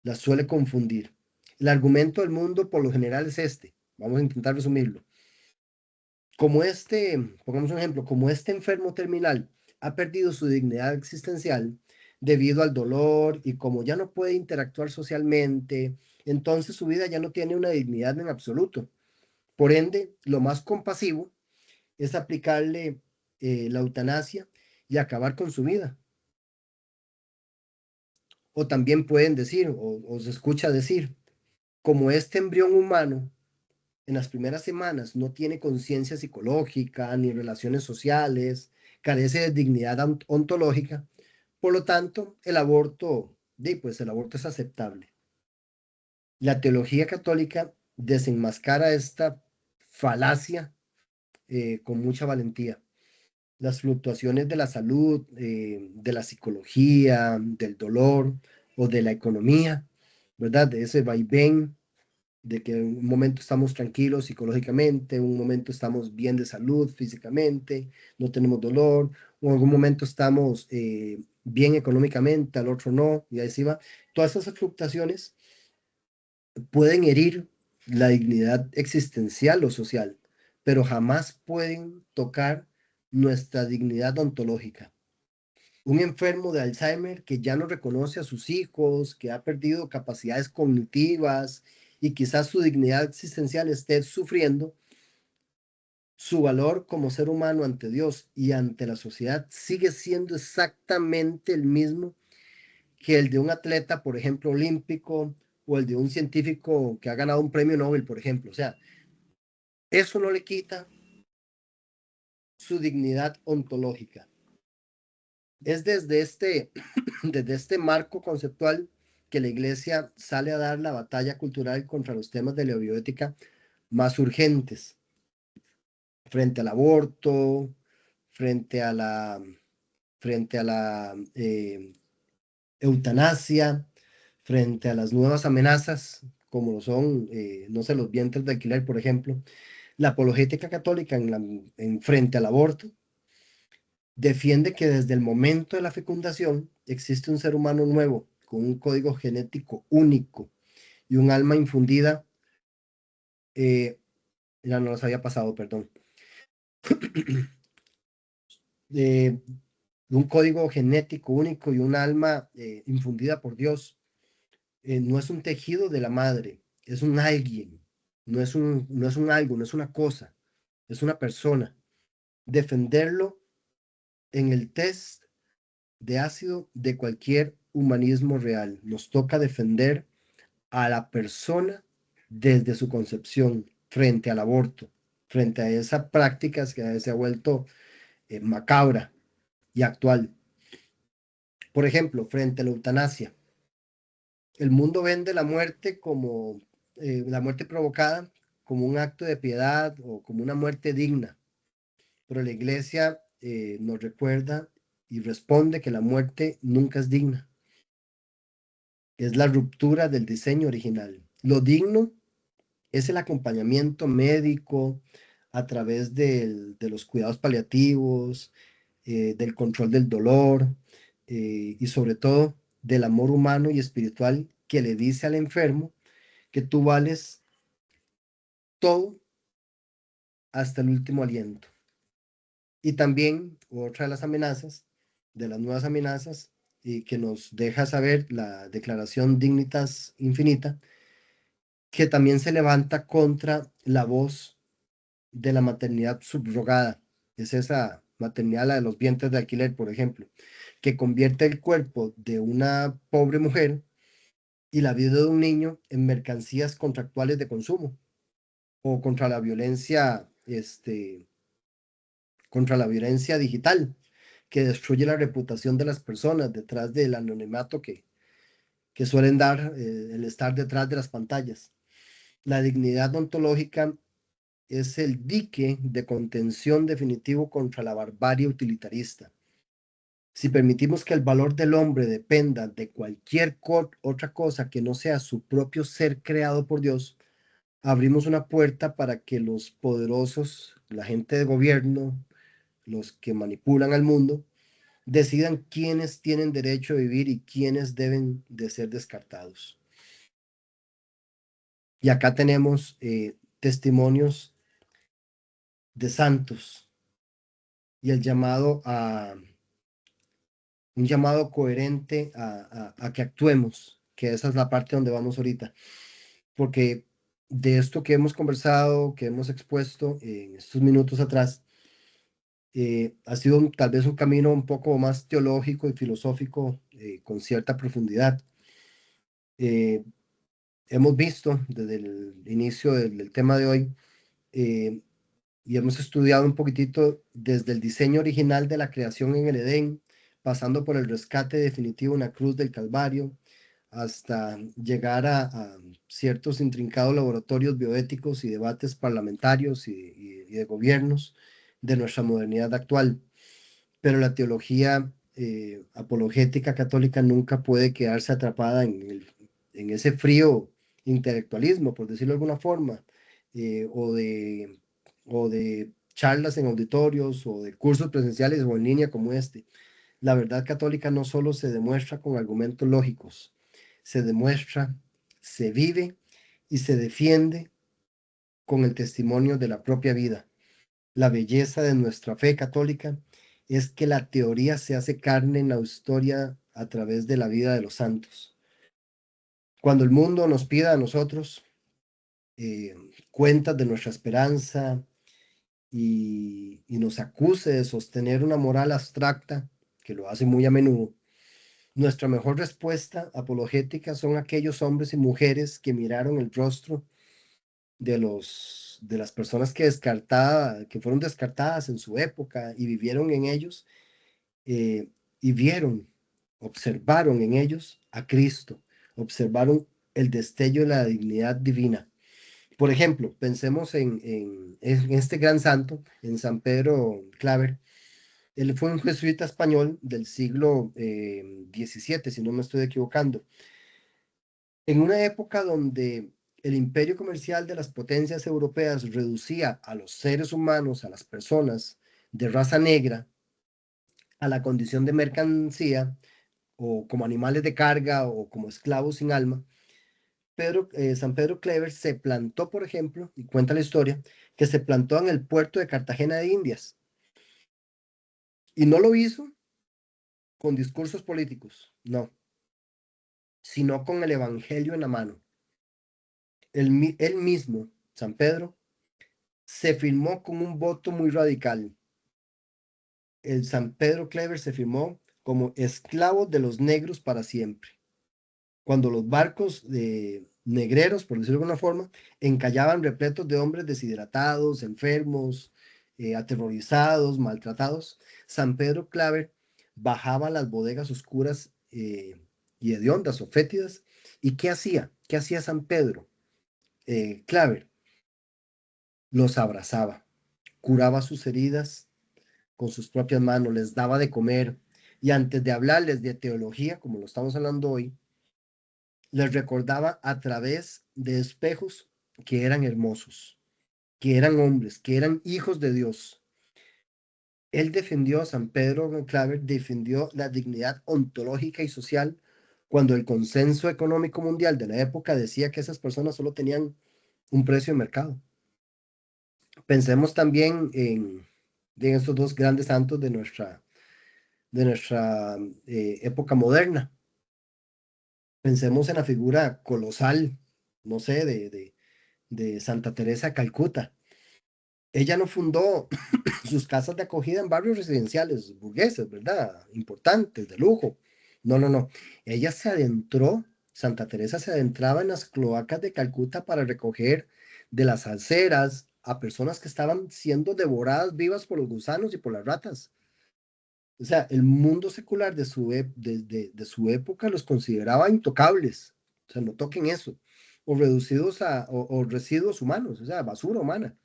La suele confundir. El argumento del mundo por lo general es este. Vamos a intentar resumirlo. Como pongamos un ejemplo, como este enfermo terminal ha perdido su dignidad existencial debido al dolor y como ya no puede interactuar socialmente, entonces su vida ya no tiene una dignidad en absoluto. Por ende, lo más compasivo es aplicarle la eutanasia y acabar con su vida. O también pueden decir, o se escucha decir, como este embrión humano en las primeras semanas no tiene conciencia psicológica ni relaciones sociales, carece de dignidad ontológica, por lo tanto, pues el aborto es aceptable. La teología católica desenmascara esta falacia con mucha valentía. Las fluctuaciones de la salud, de la psicología, del dolor o de la economía, ¿verdad? De ese vaivén, de que en un momento estamos tranquilos psicológicamente, en un momento estamos bien de salud físicamente, no tenemos dolor, o en algún momento estamos bien económicamente, al otro no, y así va. Todas esas fluctuaciones pueden herir la dignidad existencial o social, pero jamás pueden tocar nuestra dignidad ontológica. Un enfermo de Alzheimer que ya no reconoce a sus hijos, que ha perdido capacidades cognitivas y quizás su dignidad existencial esté sufriendo, su valor como ser humano ante Dios y ante la sociedad sigue siendo exactamente el mismo que el de un atleta, por ejemplo, olímpico, o el de un científico que ha ganado un premio Nobel, por ejemplo. O sea, eso no le quita su dignidad ontológica. Es desde este marco conceptual que la Iglesia sale a dar la batalla cultural contra los temas de la bioética más urgentes, frente al aborto, frente a la, frente a la eutanasia, frente a las nuevas amenazas, como lo son, no sé, los vientres de alquiler, por ejemplo. La apologética católica en frente al aborto defiende que desde el momento de la fecundación existe un ser humano nuevo, con un código genético único y un alma infundida, eh, ya no los había pasado, perdón, de un código genético único y un alma infundida por Dios. No es un tejido de la madre, es un alguien, no es un algo, no es una cosa, es una persona. Defenderlo en el test de ácido de cualquier humanismo real. Nos toca defender a la persona desde su concepción frente al aborto, frente a esa práctica que se ha vuelto macabra y actual. Por ejemplo, frente a la eutanasia. El mundo vende la muerte como la muerte provocada como un acto de piedad o como una muerte digna, pero la iglesia nos recuerda y responde que la muerte nunca es digna. Es la ruptura del diseño original. Lo digno es el acompañamiento médico a través de los cuidados paliativos, del control del dolor y sobre todo del amor humano y espiritual que le dice al enfermo que tú vales todo hasta el último aliento. Y también otra de las amenazas, de las nuevas amenazas, y que nos deja saber la Declaración Dignitas Infinita, que también se levanta contra la voz de la maternidad subrogada. Es esa maternidad, la de los vientres de alquiler, por ejemplo, que convierte el cuerpo de una pobre mujer y la vida de un niño en mercancías contractuales de consumo o contra la violencia contra la violencia digital, que destruye la reputación de las personas detrás del anonimato que suelen dar el estar detrás de las pantallas. La dignidad ontológica es el dique de contención definitivo contra la barbarie utilitarista. Si permitimos que el valor del hombre dependa de cualquier otra cosa que no sea su propio ser creado por Dios, abrimos una puerta para que los poderosos, la gente de gobierno, los que manipulan al mundo, decidan quiénes tienen derecho a vivir y quiénes deben de ser descartados. Y acá tenemos testimonios de santos y el llamado a un llamado coherente a que actuemos, que esa es la parte donde vamos ahorita, porque de esto que hemos conversado, que hemos expuesto en estos minutos atrás, ha sido tal vez un camino un poco más teológico y filosófico con cierta profundidad. Eh, Hemos visto desde el inicio del tema de hoy eh, y hemos estudiado un poquitito desde el diseño original de la creación en el Edén, pasando por el rescate definitivo en la cruz del Calvario, hasta llegar a ciertos intrincados laboratorios bioéticos y debates parlamentarios y de gobiernos de nuestra modernidad actual. Pero la teología apologética católica nunca puede quedarse atrapada en ese frío intelectualismo, por decirlo de alguna forma, eh, o de, o de charlas en auditorios o de cursos presenciales o en línea como este. La verdad católica no solo se demuestra con argumentos lógicos, se demuestra, se vive y se defiende con el testimonio de la propia vida. La belleza de nuestra fe católica es que la teoría se hace carne en la historia a través de la vida de los santos. Cuando el mundo nos pida a nosotros eh, cuentas de nuestra esperanza y nos acuse de sostener una moral abstracta, que lo hace muy a menudo, nuestra mejor respuesta apologética son aquellos hombres y mujeres que miraron el rostro de las personas que fueron descartadas en su época y vivieron en ellos eh, y vieron, observaron en ellos a Cristo, observaron el destello de la dignidad divina. Por ejemplo, pensemos en este gran santo, en San Pedro Claver. Él fue un jesuita español del siglo XVII, si no me estoy equivocando. En una época donde el imperio comercial de las potencias europeas reducía a los seres humanos, a las personas de raza negra, a la condición de mercancía o como animales de carga o como esclavos sin alma, San Pedro Clever se plantó, por ejemplo, y cuenta la historia, que se plantó en el puerto de Cartagena de Indias y no lo hizo con discursos políticos, no, sino con el Evangelio en la mano. Él mismo, San Pedro, se firmó con un voto muy radical. El San Pedro Clever se firmó como esclavo de los negros para siempre. Cuando los barcos de negreros, por decirlo de alguna forma, encallaban repletos de hombres deshidratados, enfermos, aterrorizados, maltratados, San Pedro Claver bajaba a las bodegas oscuras y hediondas o fétidas. ¿Y qué hacía? ¿Qué hacía San Pedro Claver? Los abrazaba, curaba sus heridas con sus propias manos, les daba de comer y antes de hablarles de teología, como lo estamos hablando hoy, les recordaba a través de espejos que eran hermosos, que eran hombres, que eran hijos de Dios. Él defendió, San Pedro Claver defendió la dignidad ontológica y social cuando el consenso económico mundial de la época decía que esas personas solo tenían un precio de mercado. Pensemos también en estos dos grandes santos de nuestra época moderna. Pensemos en la figura colosal, no sé, de Santa Teresa de Calcuta. Ella no fundó sus casas de acogida en barrios residenciales burgueses, ¿verdad? Importantes, de lujo. No, no, no. Ella se adentró, Santa Teresa se adentraba en las cloacas de Calcuta para recoger de las aceras a personas que estaban siendo devoradas vivas por los gusanos y por las ratas. O sea, el mundo secular de de su época los consideraba intocables. O sea, no toquen eso. O reducidos o residuos humanos, o sea, basura humana.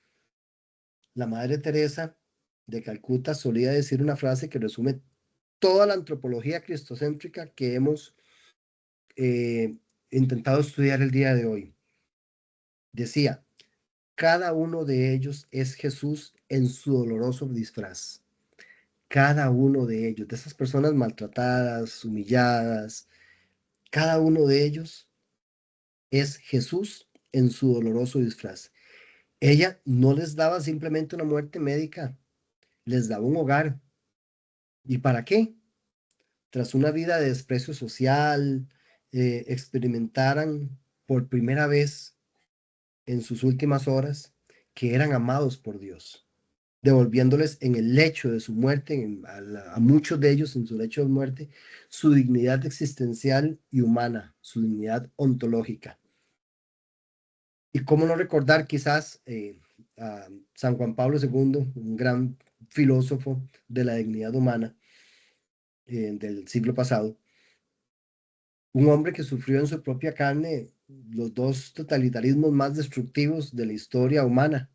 La Madre Teresa de Calcuta solía decir una frase que resume toda la antropología cristocéntrica que hemos intentado estudiar el día de hoy. Decía, cada uno de ellos es Jesús en su doloroso disfraz. Cada uno de ellos, de esas personas maltratadas, humilladas, cada uno de ellos es Jesús en su doloroso disfraz. Ella no les daba simplemente una muerte médica, les daba un hogar. ¿Y para qué? Tras una vida de desprecio social, experimentaran por primera vez en sus últimas horas que eran amados por Dios, devolviéndoles en el lecho de su muerte, a muchos de ellos en su lecho de muerte, su dignidad existencial y humana, su dignidad ontológica. Y cómo no recordar quizás a San Juan Pablo II, un gran filósofo de la dignidad humana del siglo pasado, un hombre que sufrió en su propia carne los dos totalitarismos más destructivos de la historia humana.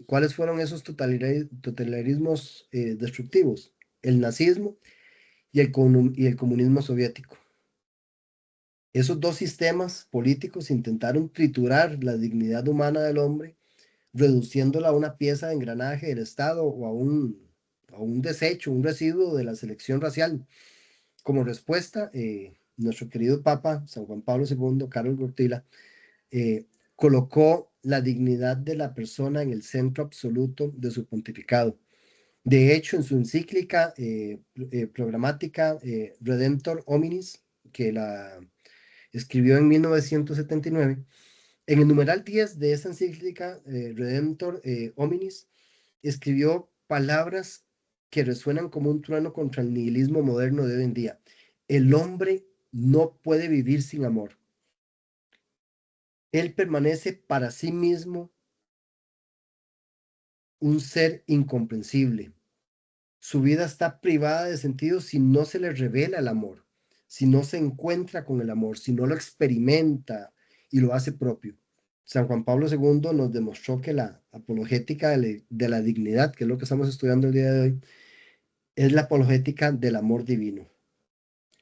¿Cuáles fueron esos totalitarismos destructivos? El nazismo y el comunismo soviético. Esos dos sistemas políticos intentaron triturar la dignidad humana del hombre, reduciéndola a una pieza de engranaje del Estado o a un desecho, un residuo de la selección racial. Como respuesta, nuestro querido Papa San Juan Pablo II, Carlos Gordila, colocó la dignidad de la persona en el centro absoluto de su pontificado. De hecho, en su encíclica programática Redemptor Hominis, que la escribió en 1979, en el numeral 10 de esa encíclica Redemptor Hominis, escribió palabras que resuenan como un trueno contra el nihilismo moderno de hoy en día. El hombre no puede vivir sin amor. Él permanece para sí mismo un ser incomprensible. Su vida está privada de sentido si no se le revela el amor, si no se encuentra con el amor, si no lo experimenta y lo hace propio. San Juan Pablo II nos demostró que la apologética de la dignidad, que es lo que estamos estudiando el día de hoy, es la apologética del amor divino.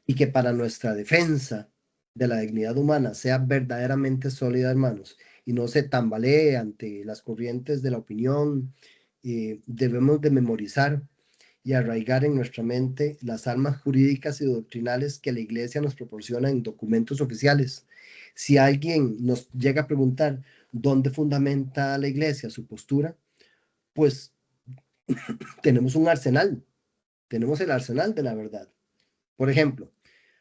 Y que para nuestra defensa de la dignidad humana sea verdaderamente sólida, hermanos, y no se tambalee ante las corrientes de la opinión, debemos de memorizar y arraigar en nuestra mente las armas jurídicas y doctrinales que la Iglesia nos proporciona en documentos oficiales. Si alguien nos llega a preguntar dónde fundamenta la Iglesia su postura, pues tenemos un arsenal, tenemos el arsenal de la verdad. Por ejemplo,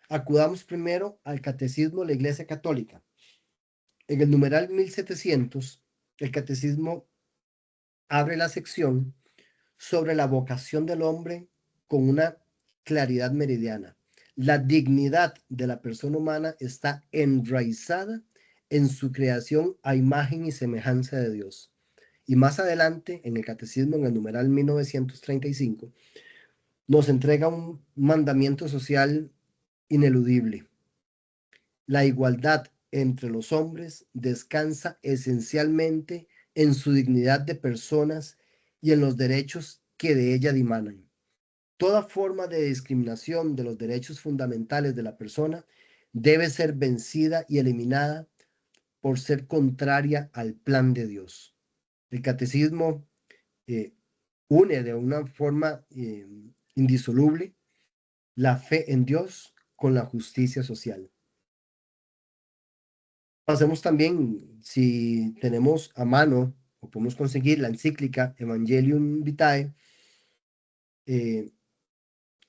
acudamos primero al Catecismo de la Iglesia Católica. En el numeral 1700, el Catecismo abre la sección sobre la vocación del hombre con una claridad meridiana. La dignidad de la persona humana está enraizada en su creación a imagen y semejanza de Dios. Y más adelante, en el Catecismo, en el numeral 1935, nos entrega un mandamiento social ineludible. La igualdad entre los hombres descansa esencialmente en su dignidad de personas y en los derechos que de ella dimanan. Toda forma de discriminación de los derechos fundamentales de la persona debe ser vencida y eliminada por ser contraria al plan de Dios. El catecismo eh, une de una forma indisoluble la fe en Dios con la justicia social. Pasemos también, si tenemos a mano o podemos conseguir la encíclica Evangelium Vitae, eh,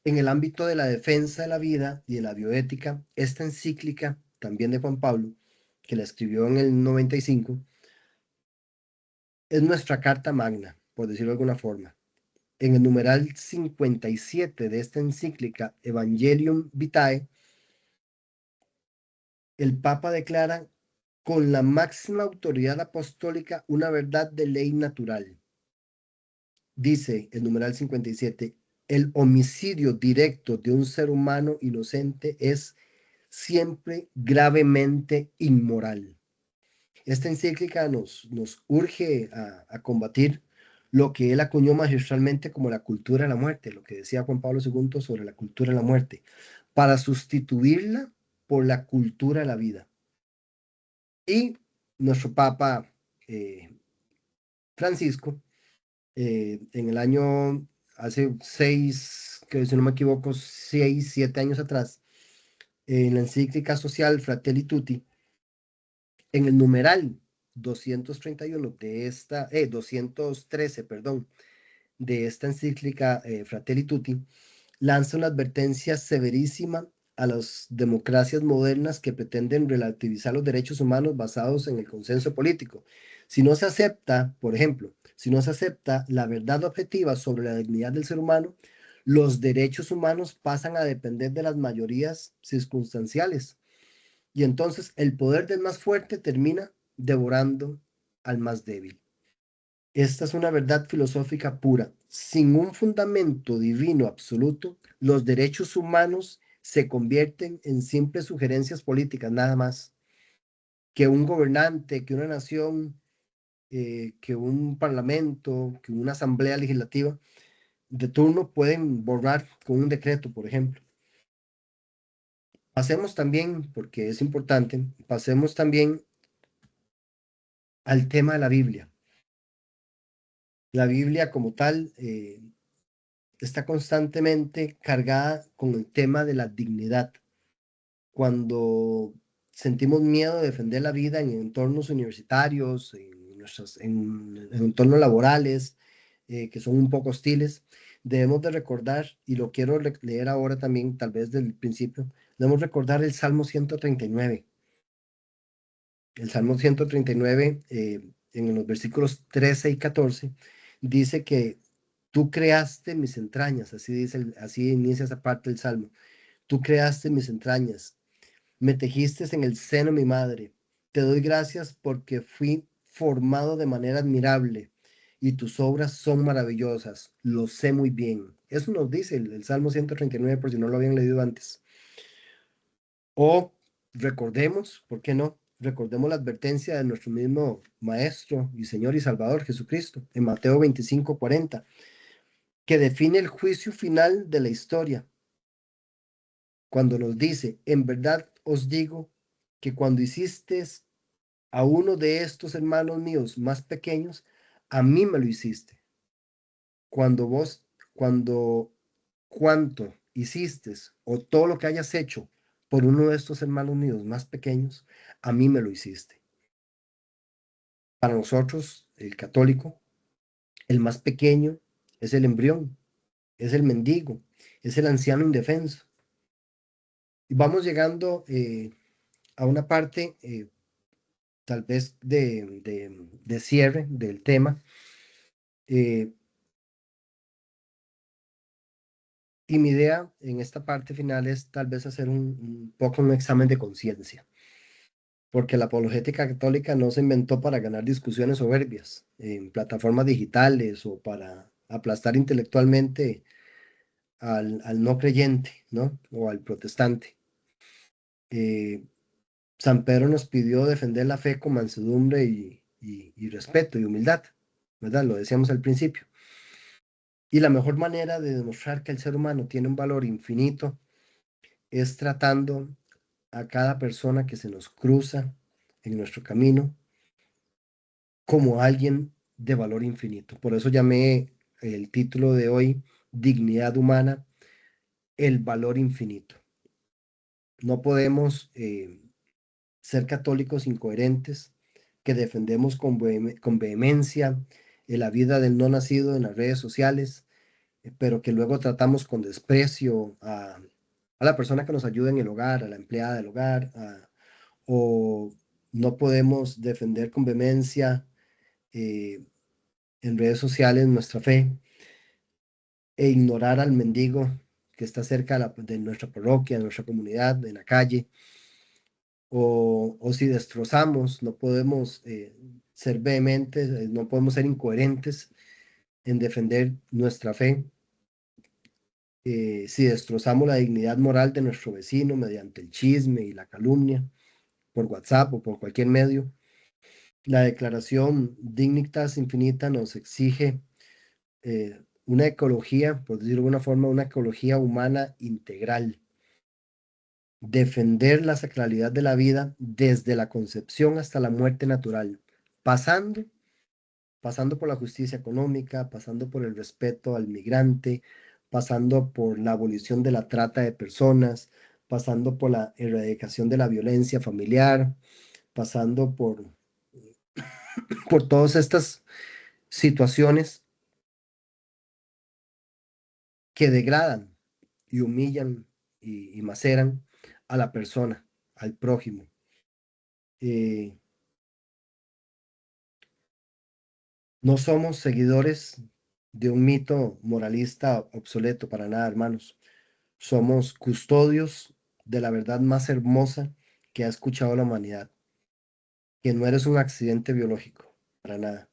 en el ámbito de la defensa de la vida y de la bioética, esta encíclica, también de Juan Pablo, que la escribió en el 95, es nuestra carta magna, por decirlo de alguna forma. En el numeral 57 de esta encíclica Evangelium Vitae, el Papa declara con la máxima autoridad apostólica una verdad de ley natural. Dice el numeral 57, el homicidio directo de un ser humano inocente es siempre gravemente inmoral. Esta encíclica nos urge a combatir lo que él acuñó magistralmente como la cultura de la muerte, lo que decía Juan Pablo II sobre la cultura de la muerte, para sustituirla por la cultura de la vida. Y nuestro Papa Francisco, en el año, hace 6, que si no me equivoco, 6, 7 años atrás, en la encíclica social Fratelli Tutti, en el numeral 231 de esta, 213, perdón, de esta encíclica Fratelli Tutti, lanza una advertencia severísima a las democracias modernas que pretenden relativizar los derechos humanos basados en el consenso político. Si no se acepta, por ejemplo, si no se acepta la verdad objetiva sobre la dignidad del ser humano, los derechos humanos pasan a depender de las mayorías circunstanciales. Y entonces el poder del más fuerte termina devorando al más débil. Esta es una verdad filosófica pura. Sin un fundamento divino absoluto, los derechos humanos se convierten en simples sugerencias políticas, nada más. Que un gobernante, que una nación, que un parlamento, que una asamblea legislativa de turno pueden borrar con un decreto, por ejemplo. Pasemos también, porque es importante, pasemos también al tema de la Biblia. La Biblia como tal está constantemente cargada con el tema de la dignidad. Cuando sentimos miedo de defender la vida en entornos universitarios, en entornos laborales, que son un poco hostiles, debemos de recordar, y lo quiero leer ahora también, tal vez del principio, debemos recordar el Salmo 139. El Salmo 139, en los versículos 13 y 14, dice que tú creaste mis entrañas, así dice, así inicia esa parte del Salmo. Tú creaste mis entrañas, me tejiste en el seno de mi madre. Te doy gracias porque fui formado de manera admirable y tus obras son maravillosas. Lo sé muy bien. Eso nos dice el Salmo 139 por si no lo habían leído antes. O recordemos, ¿por qué no? Recordemos la advertencia de nuestro mismo Maestro y Señor y Salvador Jesucristo en Mateo 25:40, que define el juicio final de la historia, cuando nos dice, en verdad os digo que cuando hiciste a uno de estos hermanos míos más pequeños, a mí me lo hiciste. Cuando vos, cuando cuanto hiciste o todo lo que hayas hecho por uno de estos hermanos míos más pequeños, a mí me lo hiciste. Para nosotros, el católico, el más pequeño es el embrión, es el mendigo, es el anciano indefenso. Y vamos llegando a una parte tal vez de cierre del tema. eh, y mi idea en esta parte final es tal vez hacer un poco un examen de conciencia, porque la apologética católica no se inventó para ganar discusiones soberbias en plataformas digitales o para aplastar intelectualmente al no creyente, ¿no? O al protestante. Eh, San Pedro nos pidió defender la fe con mansedumbre y respeto y humildad, ¿verdad? Lo decíamos al principio. Y la mejor manera de demostrar que el ser humano tiene un valor infinito es tratando a cada persona que se nos cruza en nuestro camino como alguien de valor infinito. Por eso llamé el título de hoy, Dignidad Humana, el valor infinito. No podemos ser católicos incoherentes que defendemos con vehemencia la vida del no nacido en las redes sociales, pero que luego tratamos con desprecio a la persona que nos ayuda en el hogar, a la empleada del hogar, o no podemos defender con vehemencia eh, en redes sociales nuestra fe e ignorar al mendigo que está cerca de nuestra parroquia, de nuestra comunidad, de la calle, o si destrozamos, no podemos ser vehementes, no podemos ser incoherentes en defender nuestra fe. Si destrozamos la dignidad moral de nuestro vecino mediante el chisme y la calumnia por WhatsApp o por cualquier medio, la declaración Dignitas Infinita nos exige una ecología, por decirlo de alguna forma, una ecología humana integral. Defender la sacralidad de la vida desde la concepción hasta la muerte natural, pasando, pasando por la justicia económica, pasando por el respeto al migrante, pasando por la abolición de la trata de personas, pasando por la erradicación de la violencia familiar, pasando por todas estas situaciones que degradan y humillan y maceran a la persona, al prójimo. Eh, no somos seguidores de un mito moralista obsoleto para nada, hermanos. Somos custodios de la verdad más hermosa que ha escuchado la humanidad, que no eres un accidente biológico, para nada,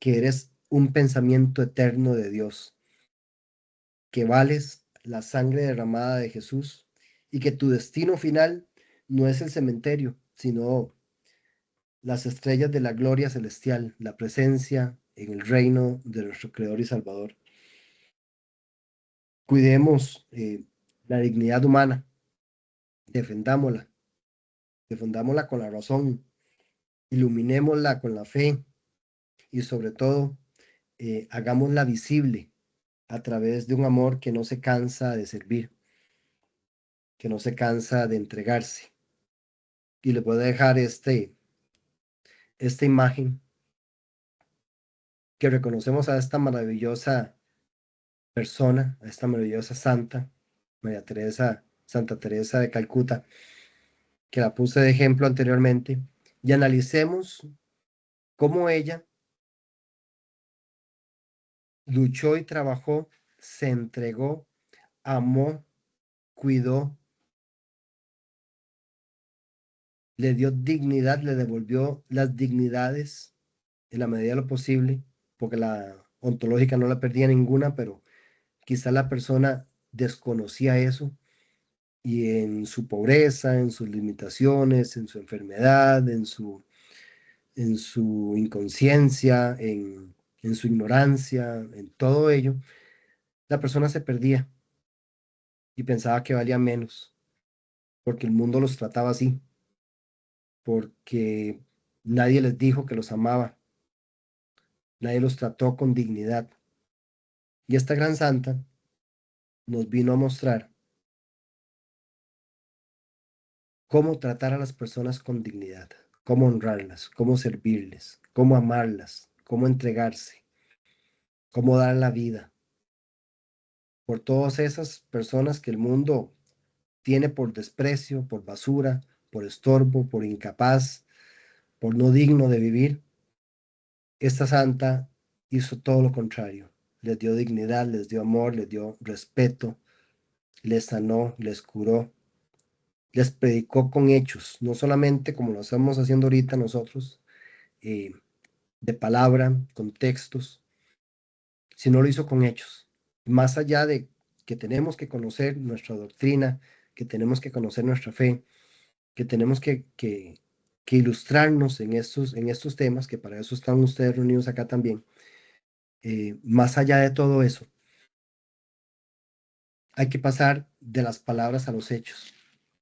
que eres un pensamiento eterno de Dios, que vales la sangre derramada de Jesús y que tu destino final no es el cementerio, sino las estrellas de la gloria celestial, la presencia en el reino de nuestro Creador y Salvador. Cuidemos la dignidad humana, defendámosla, defendámosla con la razón, iluminémosla con la fe y sobre todo hagámosla visible a través de un amor que no se cansa de servir, que no se cansa de entregarse. Y le puedo dejar esta imagen que reconocemos a esta maravillosa persona, a esta maravillosa santa, María Teresa, Santa Teresa de Calcuta, que la puse de ejemplo anteriormente, y analicemos cómo ella luchó y trabajó, se entregó, amó, cuidó, le dio dignidad, le devolvió las dignidades en la medida de lo posible, porque la ontológica no la perdía ninguna, pero quizá la persona desconocía eso y en su pobreza, en sus limitaciones, en su enfermedad, en su inconsciencia, en su ignorancia, en todo ello, la persona se perdía y pensaba que valía menos, porque el mundo los trataba así, porque nadie les dijo que los amaba, nadie los trató con dignidad. Y esta gran santa nos vino a mostrar cómo tratar a las personas con dignidad, cómo honrarlas, cómo servirles, cómo amarlas, cómo entregarse, cómo dar la vida por todas esas personas que el mundo tiene por desprecio, por basura, por estorbo, por incapaz, por no digno de vivir. Esta santa hizo todo lo contrario. Les dio dignidad, les dio amor, les dio respeto, les sanó, les curó, les predicó con hechos, no solamente como lo estamos haciendo ahorita nosotros, eh, de palabra, con textos, sino lo hizo con hechos. Más allá de que tenemos que conocer nuestra doctrina, que tenemos que conocer nuestra fe, que tenemos que ilustrarnos en estos temas, que para eso están ustedes reunidos acá también. Más allá de todo eso, hay que pasar de las palabras a los hechos.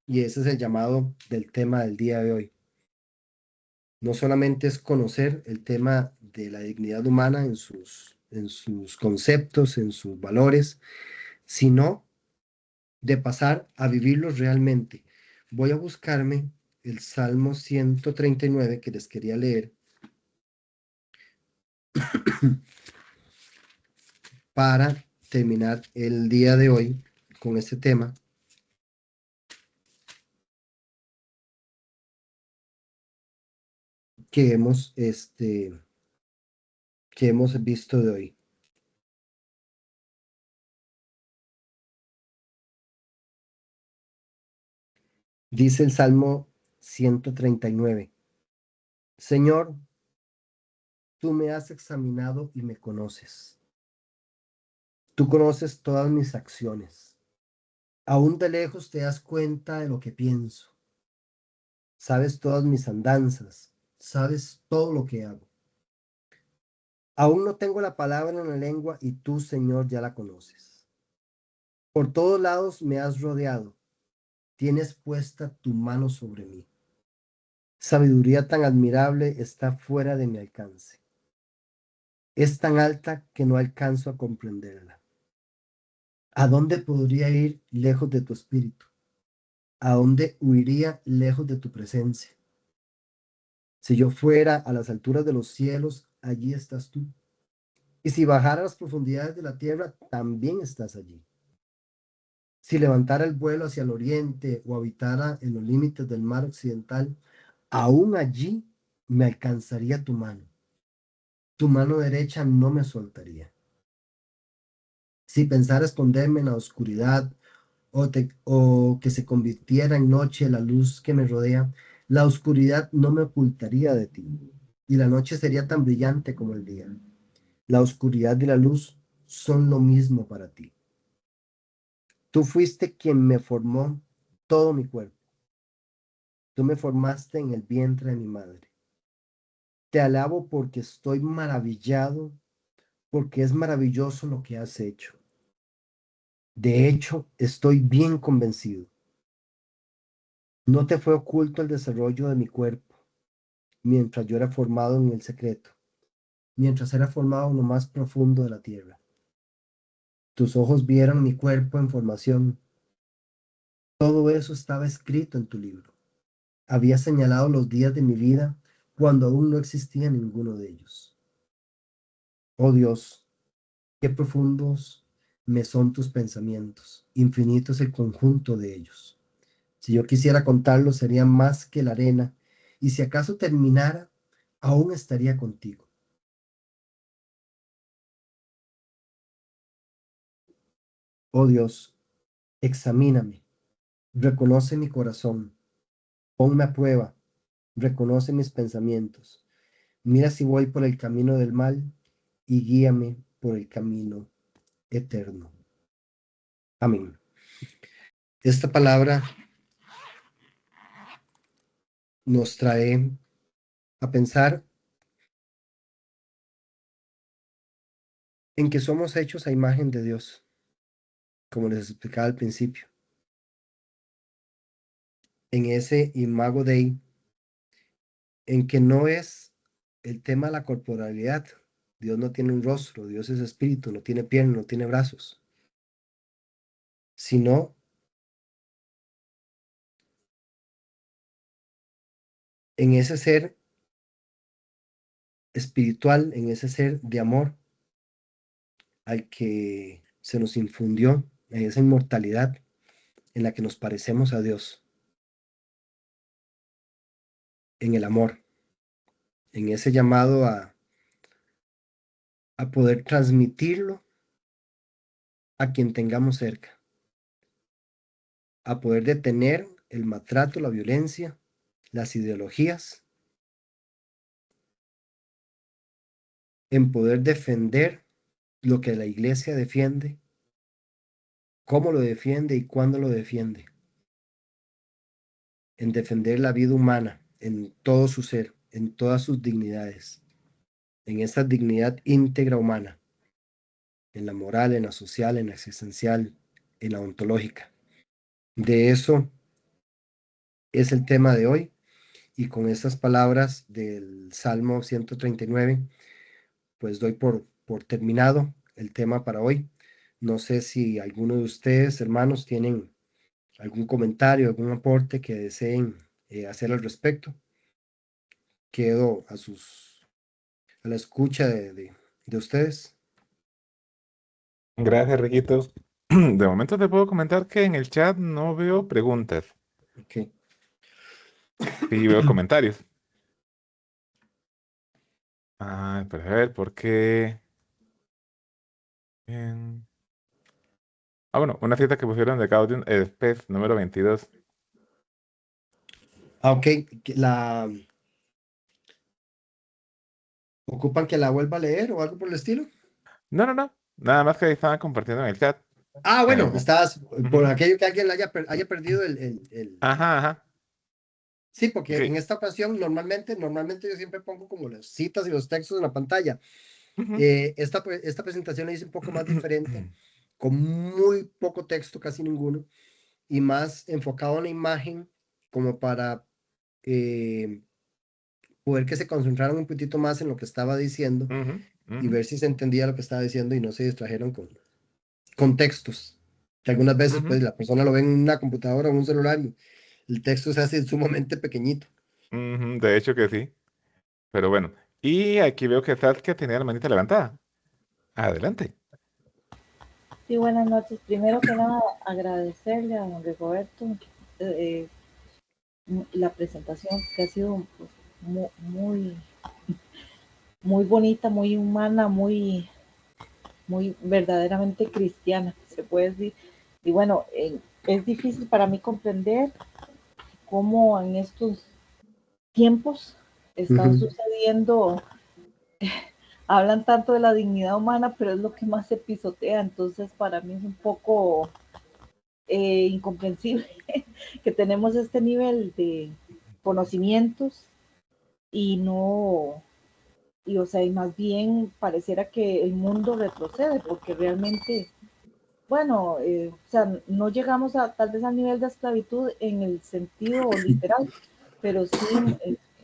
Y ese es el llamado del tema del día de hoy. No solamente es conocer el tema de la dignidad humana en sus conceptos, en sus valores, sino de pasar a vivirlos realmente. Voy a buscarme el Salmo 139 que les quería leer para terminar el día de hoy con este tema que que hemos visto de hoy. Dice el Salmo 139. Señor, tú me has examinado y me conoces. Tú conoces todas mis acciones. Aún de lejos te das cuenta de lo que pienso. Sabes todas mis andanzas. Sabes todo lo que hago. Aún no tengo la palabra en la lengua y tú, Señor, ya la conoces. Por todos lados me has rodeado. Tienes puesta tu mano sobre mí. Sabiduría tan admirable está fuera de mi alcance. Es tan alta que no alcanzo a comprenderla. ¿A dónde podría ir lejos de tu espíritu? ¿A dónde huiría lejos de tu presencia? Si yo fuera a las alturas de los cielos, allí estás tú. Y si bajara a las profundidades de la tierra, también estás allí. Si levantara el vuelo hacia el oriente o habitara en los límites del mar occidental, aún allí me alcanzaría tu mano. Tu mano derecha no me soltaría. Si pensara esconderme en la oscuridad o que se convirtiera en noche la luz que me rodea, la oscuridad no me ocultaría de ti, y la noche sería tan brillante como el día. La oscuridad y la luz son lo mismo para ti. Tú fuiste quien me formó todo mi cuerpo. Tú me formaste en el vientre de mi madre. Te alabo porque estoy maravillado, porque es maravilloso lo que has hecho. De hecho, estoy bien convencido. No te fue oculto el desarrollo de mi cuerpo, mientras yo era formado en el secreto, mientras era formado en lo más profundo de la tierra. Tus ojos vieron mi cuerpo en formación. Todo eso estaba escrito en tu libro. Había señalado los días de mi vida cuando aún no existía ninguno de ellos. Oh Dios, qué profundos me son tus pensamientos, infinito es el conjunto de ellos. Si yo quisiera contarlos, sería más que la arena, y si acaso terminara, aún estaría contigo. Oh Dios, examíname, reconoce mi corazón, ponme a prueba, reconoce mis pensamientos. Mira si voy por el camino del mal y guíame por el camino eterno. Amén. Esta palabra nos trae a pensar en que somos hechos a imagen de Dios, como les explicaba al principio. En ese Imago Dei, en que no es el tema de la corporalidad. Dios no tiene un rostro, Dios es espíritu, no tiene piernas, no tiene brazos, sino en ese ser espiritual, en ese ser de amor al que se nos infundió, en esa inmortalidad en la que nos parecemos a Dios, en el amor, en ese llamado a poder transmitirlo a quien tengamos cerca, a poder detener el maltrato, la violencia, las ideologías, en poder defender lo que la iglesia defiende, cómo lo defiende y cuándo lo defiende, en defender la vida humana en todo su ser, en todas sus dignidades, en esa dignidad íntegra humana, en la moral, en la social, en la existencial, en la ontológica. De eso es el tema de hoy y con estas palabras del Salmo 139, pues doy por terminado el tema para hoy. No sé si alguno de ustedes, hermanos, tienen algún comentario, algún aporte que deseen hacer al respecto. Quedo a la escucha de ustedes. Gracias, Riquito. De momento te puedo comentar que en el chat no veo preguntas, Ok. sí veo comentarios. Ah, pero a ver, ¿por qué? En- Ah, bueno, una cita que pusieron de Gaudium, PES número 22. Ah, ok, ¿ocupan que la vuelva a leer o algo por el estilo? No, no, no. Nada más que ahí estaban compartiendo en el chat. Ah, bueno, Pero, estás por ujú. aquello que alguien haya perdido Ajá, ajá. Sí, porque Ok. en esta ocasión normalmente yo siempre pongo como las citas y los textos en la pantalla. Ujú. Esta presentación la hice un poco más diferente, con muy poco texto, casi ninguno, y más enfocado en la imagen, como para eh, poder que se concentraran un poquito más en lo que estaba diciendo Ujú, y ujú, ver si se entendía lo que estaba diciendo y no se distrajeron con textos. Que algunas veces ujú, pues la persona lo ve en una computadora o en un celular y el texto se hace sumamente pequeñito. ujú. De hecho que sí. Pero bueno. Y aquí veo que Saskia tenía la manita levantada. Adelante. Sí, buenas noches. Primero que nada, agradecerle a don Rigoberto eh, la presentación que ha sido pues, muy, muy bonita, muy humana, muy verdaderamente cristiana, se puede decir. Y bueno, es difícil para mí comprender cómo en estos tiempos están Ujú. sucediendo, hablan tanto de la dignidad humana, pero es lo que más se pisotea. Entonces, para mí es un poco incomprensible que tenemos este nivel de conocimientos y no, y o sea, y más bien pareciera que el mundo retrocede, porque realmente, bueno, o sea, no llegamos a tal vez al nivel de esclavitud en el sentido literal, pero sí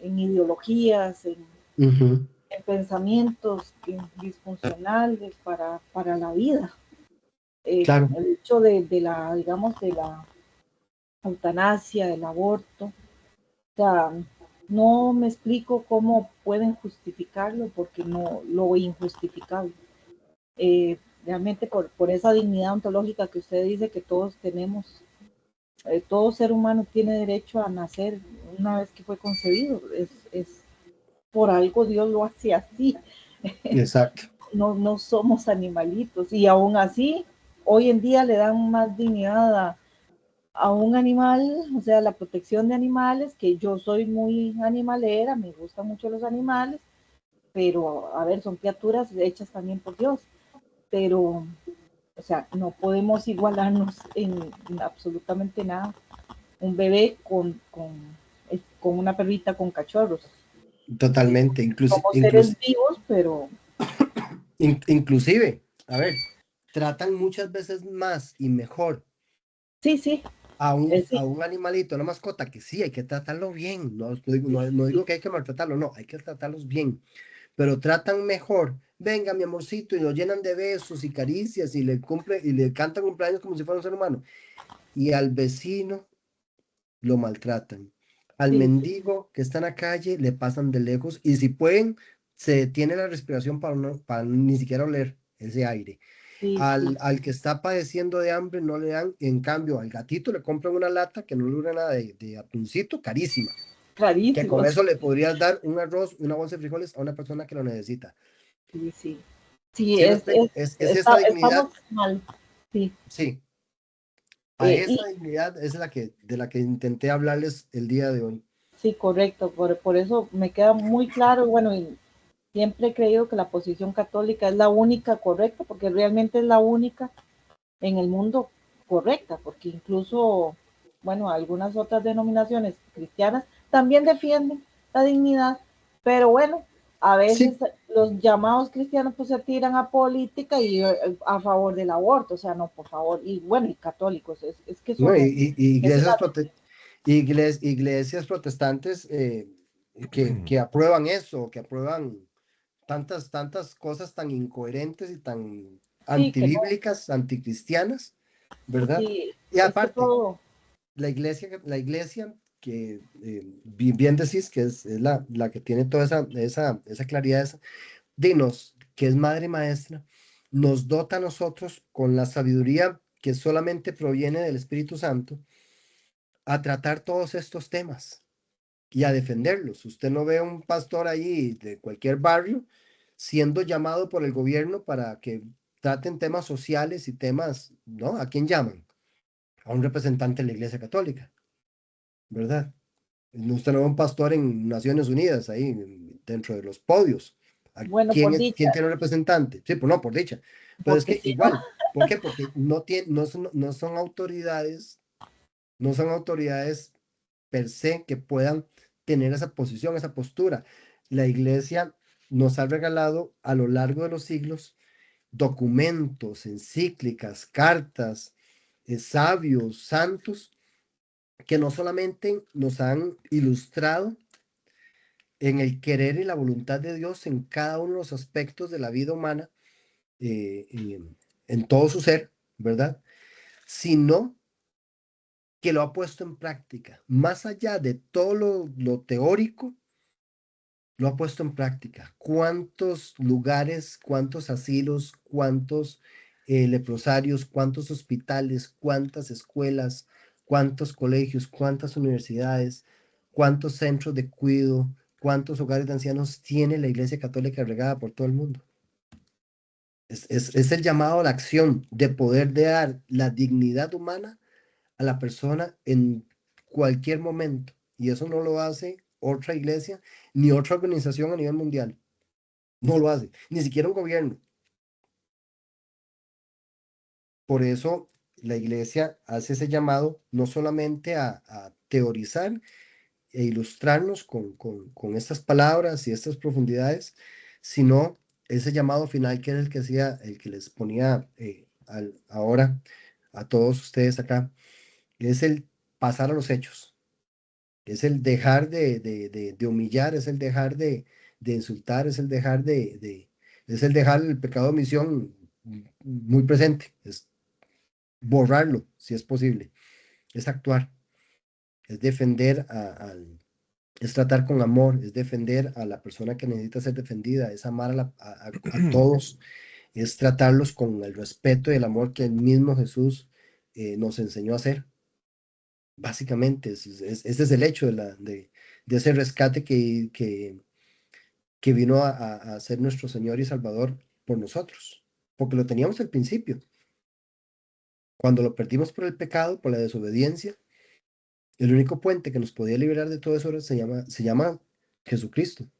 en ideologías, Ujú. en pensamientos disfuncionales para la vida. Claro, El hecho de la, digamos, de la eutanasia, del aborto. O sea, no me explico cómo pueden justificarlo porque no lo injustificable. Realmente por esa dignidad ontológica que usted dice que todos tenemos, todo ser humano tiene derecho a nacer una vez que fue concebido. Es por algo Dios lo hace así. exacto. No somos animalitos y aún así hoy en día le dan más dignidad a un animal, o sea, la protección de animales, que yo soy muy animalera, me gustan mucho los animales, pero a ver, son criaturas hechas también por Dios, pero, o sea, no podemos igualarnos en absolutamente nada. Un bebé con una perrita con cachorros. Totalmente. Somos seres vivos, pero Inclusive, a ver, tratan muchas veces más y mejor sí, sí, a sí, un animalito, una mascota, que sí, hay que tratarlo bien. No digo que hay que maltratarlo, no, hay que tratarlos bien. Pero tratan mejor. Venga, mi amorcito, y lo llenan de besos y caricias y le cantan cumpleaños como si fuera un ser humano. Y al vecino lo maltratan. Al sí, mendigo que está en la calle le pasan de lejos y si pueden, se detiene la respiración para ni siquiera oler ese aire. sí, Al, sí, al que está padeciendo de hambre no le dan, en cambio, al gatito le compran una lata que no le dura nada de atuncito, carísima, que con clarísimos, eso le podrías dar un arroz, una bolsa de frijoles a una persona que lo necesita. sí, sí, sí, ¿Sí me explico? Es esa dignidad, estamos mal, sí. sí, a esa Y dignidad es de la que intenté hablarles el día de hoy. sí, correcto, por eso me queda muy claro, bueno, y siempre he creído que la posición católica es la única correcta, porque realmente es la única en el mundo correcta, porque incluso, bueno, algunas otras denominaciones cristianas también defienden la dignidad, pero bueno, a veces Sí, los llamados cristianos pues se tiran a política y a favor del aborto, o sea, no, por favor, y bueno, y católicos, es que ¿no? somos, Y es una, iglesias protestantes que aprueban eso, que aprueban tantas cosas tan incoherentes y tan sí, que no, antibíblicas, anticristianas, ¿verdad? sí, Y es que aparte, todo, la iglesia que bien decís que es la que tiene toda esa claridad, dinos, que es madre maestra, nos dota a nosotros con la sabiduría que solamente proviene del Espíritu Santo a tratar todos estos temas y a defenderlos. Usted no ve a un pastor ahí de cualquier barrio siendo llamado por el gobierno para que traten temas sociales y temas, ¿no? ¿A quién llaman? A un representante de la Iglesia Católica, ¿verdad? Nos tenemos un pastor en Naciones Unidas, ahí dentro de los podios. Bueno, ¿Quién, por dicha, quién tiene un representante? Sí, pues no, por dicha. Pero es porque que si no, igual, ¿por qué? Porque no son autoridades, no son autoridades per se que puedan tener esa posición, esa postura. La iglesia nos ha regalado a lo largo de los siglos documentos, encíclicas, cartas, sabios, santos, que no solamente nos han ilustrado en el querer y la voluntad de Dios en cada uno de los aspectos de la vida humana, en todo su ser, ¿verdad? Sino que lo ha puesto en práctica, más allá de todo lo teórico, lo ha puesto en práctica. ¿Cuántos lugares, cuántos asilos, cuántos leprosarios, cuántos hospitales, cuántas escuelas, cuántos colegios, cuántas universidades, cuántos centros de cuidado, cuántos hogares de ancianos tiene la Iglesia Católica regada por todo el mundo? Es el llamado a la acción de poder dar la dignidad humana a la persona en cualquier momento. Y eso no lo hace otra iglesia ni otra organización a nivel mundial. No lo hace, ni siquiera un gobierno. Por eso la iglesia hace ese llamado no solamente a teorizar e ilustrarnos con estas palabras y estas profundidades, sino ese llamado final que era el que hacía, el que les ponía ahora a todos ustedes acá, es el pasar a los hechos. Es el dejar de humillar, es el dejar de insultar, es el dejar es el dejar el pecado de omisión muy presente, es borrarlo si es posible, es actuar, es defender es tratar con amor, es defender a la persona que necesita ser defendida, es amar a todos, es tratarlos con el respeto y el amor que el mismo Jesús nos enseñó a hacer. Básicamente, ese es el hecho de ese rescate que vino a ser nuestro Señor y Salvador por nosotros, porque lo teníamos al principio. Cuando lo perdimos por el pecado, por la desobediencia, el único puente que nos podía liberar de todo eso se llama Jesucristo.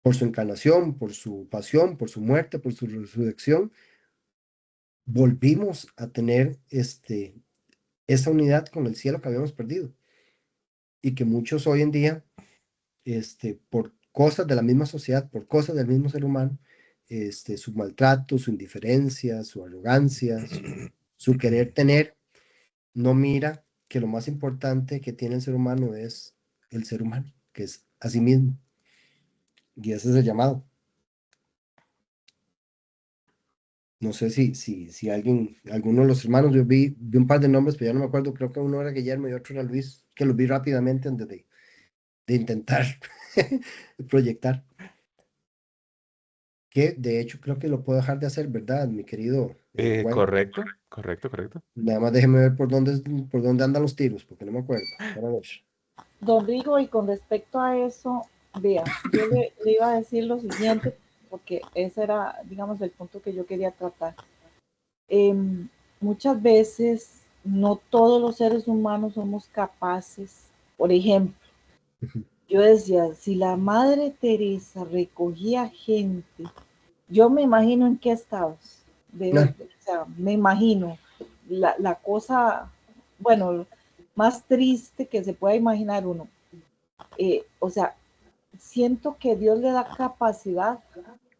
Por su encarnación, por su pasión, por su muerte, por su resurrección, volvimos a tener esa unidad con el cielo que habíamos perdido y que muchos hoy en día por cosas de la misma sociedad, por cosas del mismo ser humano, su maltrato, su indiferencia, su arrogancia, su querer tener, no mira que lo más importante que tiene el ser humano es el ser humano, que es a sí mismo. Y ese es el llamado. No sé si alguien, alguno de los hermanos, yo vi un par de nombres, pero ya no me acuerdo, creo que uno era Guillermo y otro era Luis, que los vi rápidamente antes de intentar proyectar. Que de hecho creo que lo puedo dejar de hacer, ¿verdad, mi querido Juan? Correcto, correcto, correcto. Nada más déjeme ver por dónde andan los tiros, porque no me acuerdo. Para ver. don Rigo, y con respecto a eso, vea, yo le iba a decir lo siguiente, porque ese era, digamos, el punto que yo quería tratar. Muchas veces no todos los seres humanos somos capaces, por ejemplo, yo decía, si la Madre Teresa recogía gente, yo me imagino en qué estados, No, o sea, me imagino la cosa, bueno, más triste que se pueda imaginar uno. O sea, siento que Dios le da capacidad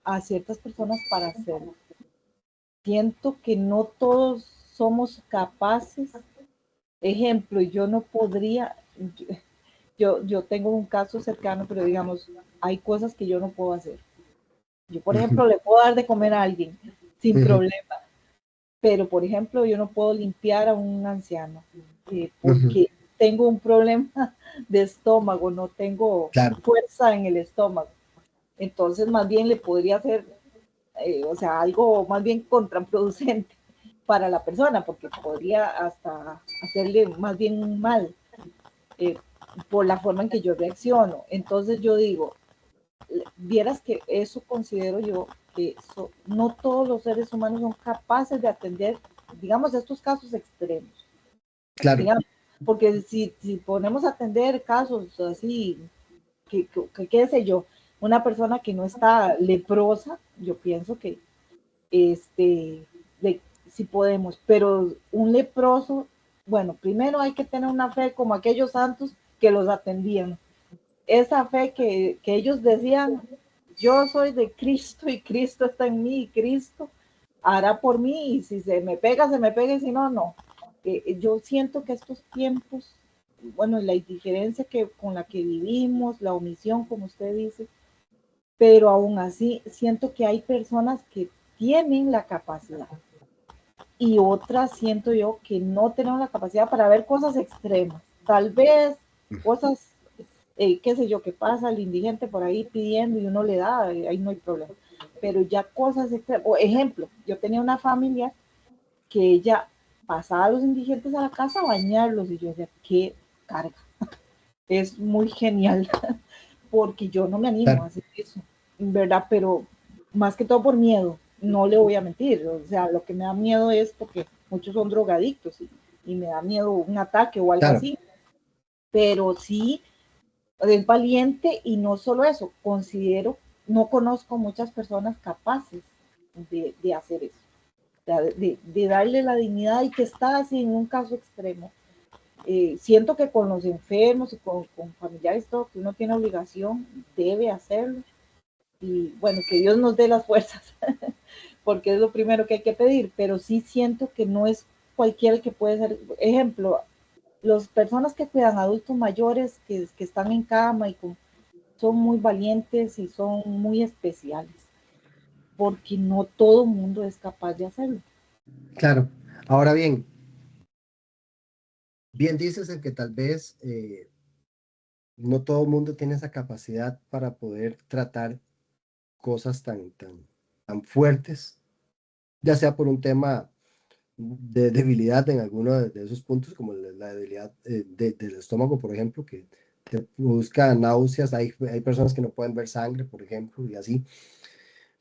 a ciertas personas para hacerlo. Siento que no todos somos capaces. Ejemplo, yo no podría, yo tengo un caso cercano, pero digamos, hay cosas que yo no puedo hacer. Yo, por ejemplo, le puedo dar de comer a alguien sin problema, pero, por ejemplo, yo no puedo limpiar a un anciano porque tengo un problema de estómago, no tengo claro, fuerza en el estómago. Entonces, más bien le podría hacer, o sea, algo más bien contraproducente para la persona, porque podría hasta hacerle más bien un mal eh, por la forma en que yo reacciono. Entonces yo digo, vieras que eso considero yo que no todos los seres humanos son capaces de atender, digamos, estos casos extremos. claro. Digamos, porque si ponemos a atender casos así, qué sé yo, una persona que no está leprosa, yo pienso que este, de, si podemos, pero un leproso, bueno, primero hay que tener una fe como aquellos santos que los atendían, esa fe que ellos decían, yo soy de Cristo y Cristo está en mí y Cristo hará por mí y si se me pega y si no, no. Yo siento que estos tiempos, bueno, la indiferencia que, con la que vivimos, la omisión, como usted dice, pero aún así siento que hay personas que tienen la capacidad y otras siento yo que no tenemos la capacidad para ver cosas extremas. Tal vez cosas, qué sé yo, que pasa el indigente por ahí pidiendo y uno le da, ahí no hay problema. Pero ya cosas extremas, o ejemplo, yo tenía una familia que ella pasaba a los indigentes a la casa a bañarlos y yo decía, qué carga, es muy genial porque yo no me animo a Claro, hacer eso, ¿verdad? Pero más que todo por miedo, no le voy a mentir, o sea, lo que me da miedo es porque muchos son drogadictos y me da miedo un ataque o algo claro. así, pero sí es valiente y no solo eso, considero, no conozco muchas personas capaces de hacer eso, de darle la dignidad y que está así en un caso extremo. Siento que con los enfermos y con familiares, todo, que uno tiene obligación, debe hacerlo. Y bueno, que Dios nos dé las fuerzas, porque es lo primero que hay que pedir, pero sí siento que no es cualquiera que puede ser. Ejemplo, las personas que cuidan adultos mayores que están en cama y son muy valientes y son muy especiales, porque no todo el mundo es capaz de hacerlo. Claro. Ahora bien, bien dices en que tal vez no todo el mundo tiene esa capacidad para poder tratar cosas tan fuertes, ya sea por un tema de debilidad en alguno de esos puntos, como la debilidad del estómago, por ejemplo, que te busca náuseas. Hay personas que no pueden ver sangre, por ejemplo, y así.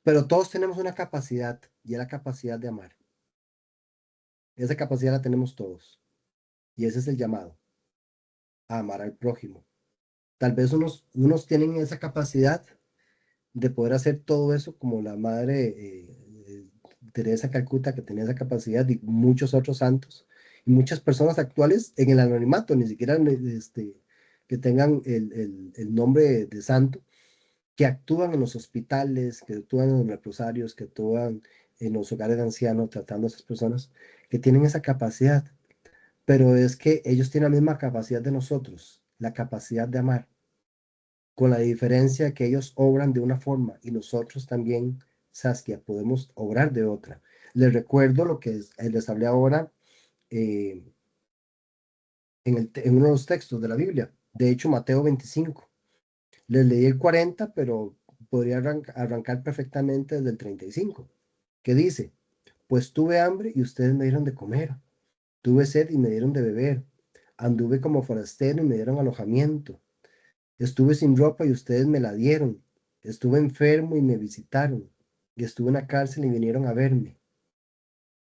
Pero todos tenemos una capacidad y es la capacidad de amar. Esa capacidad la tenemos todos y ese es el llamado, a amar al prójimo. Tal vez unos tienen esa capacidad de poder hacer todo eso como la madre Teresa Calcuta, que tenía esa capacidad, y muchos otros santos, y muchas personas actuales en el anonimato, ni siquiera que tengan el nombre de santo, que actúan en los hospitales, que actúan en los leprosarios, que actúan en los hogares de ancianos, tratando a esas personas, que tienen esa capacidad, pero es que ellos tienen la misma capacidad de nosotros, la capacidad de amar, con la diferencia que ellos obran de una forma y nosotros también, Saskia, podemos obrar de otra. Les recuerdo lo que les hablé ahora eh, en uno de los textos de la Biblia, de hecho Mateo 25. Les leí el 40, pero podría arrancar perfectamente desde el 35, que dice, pues tuve hambre y ustedes me dieron de comer, tuve sed y me dieron de beber, anduve como forastero y me dieron alojamiento. Estuve sin ropa y ustedes me la dieron. Estuve enfermo y me visitaron. Y estuve en la cárcel y vinieron a verme.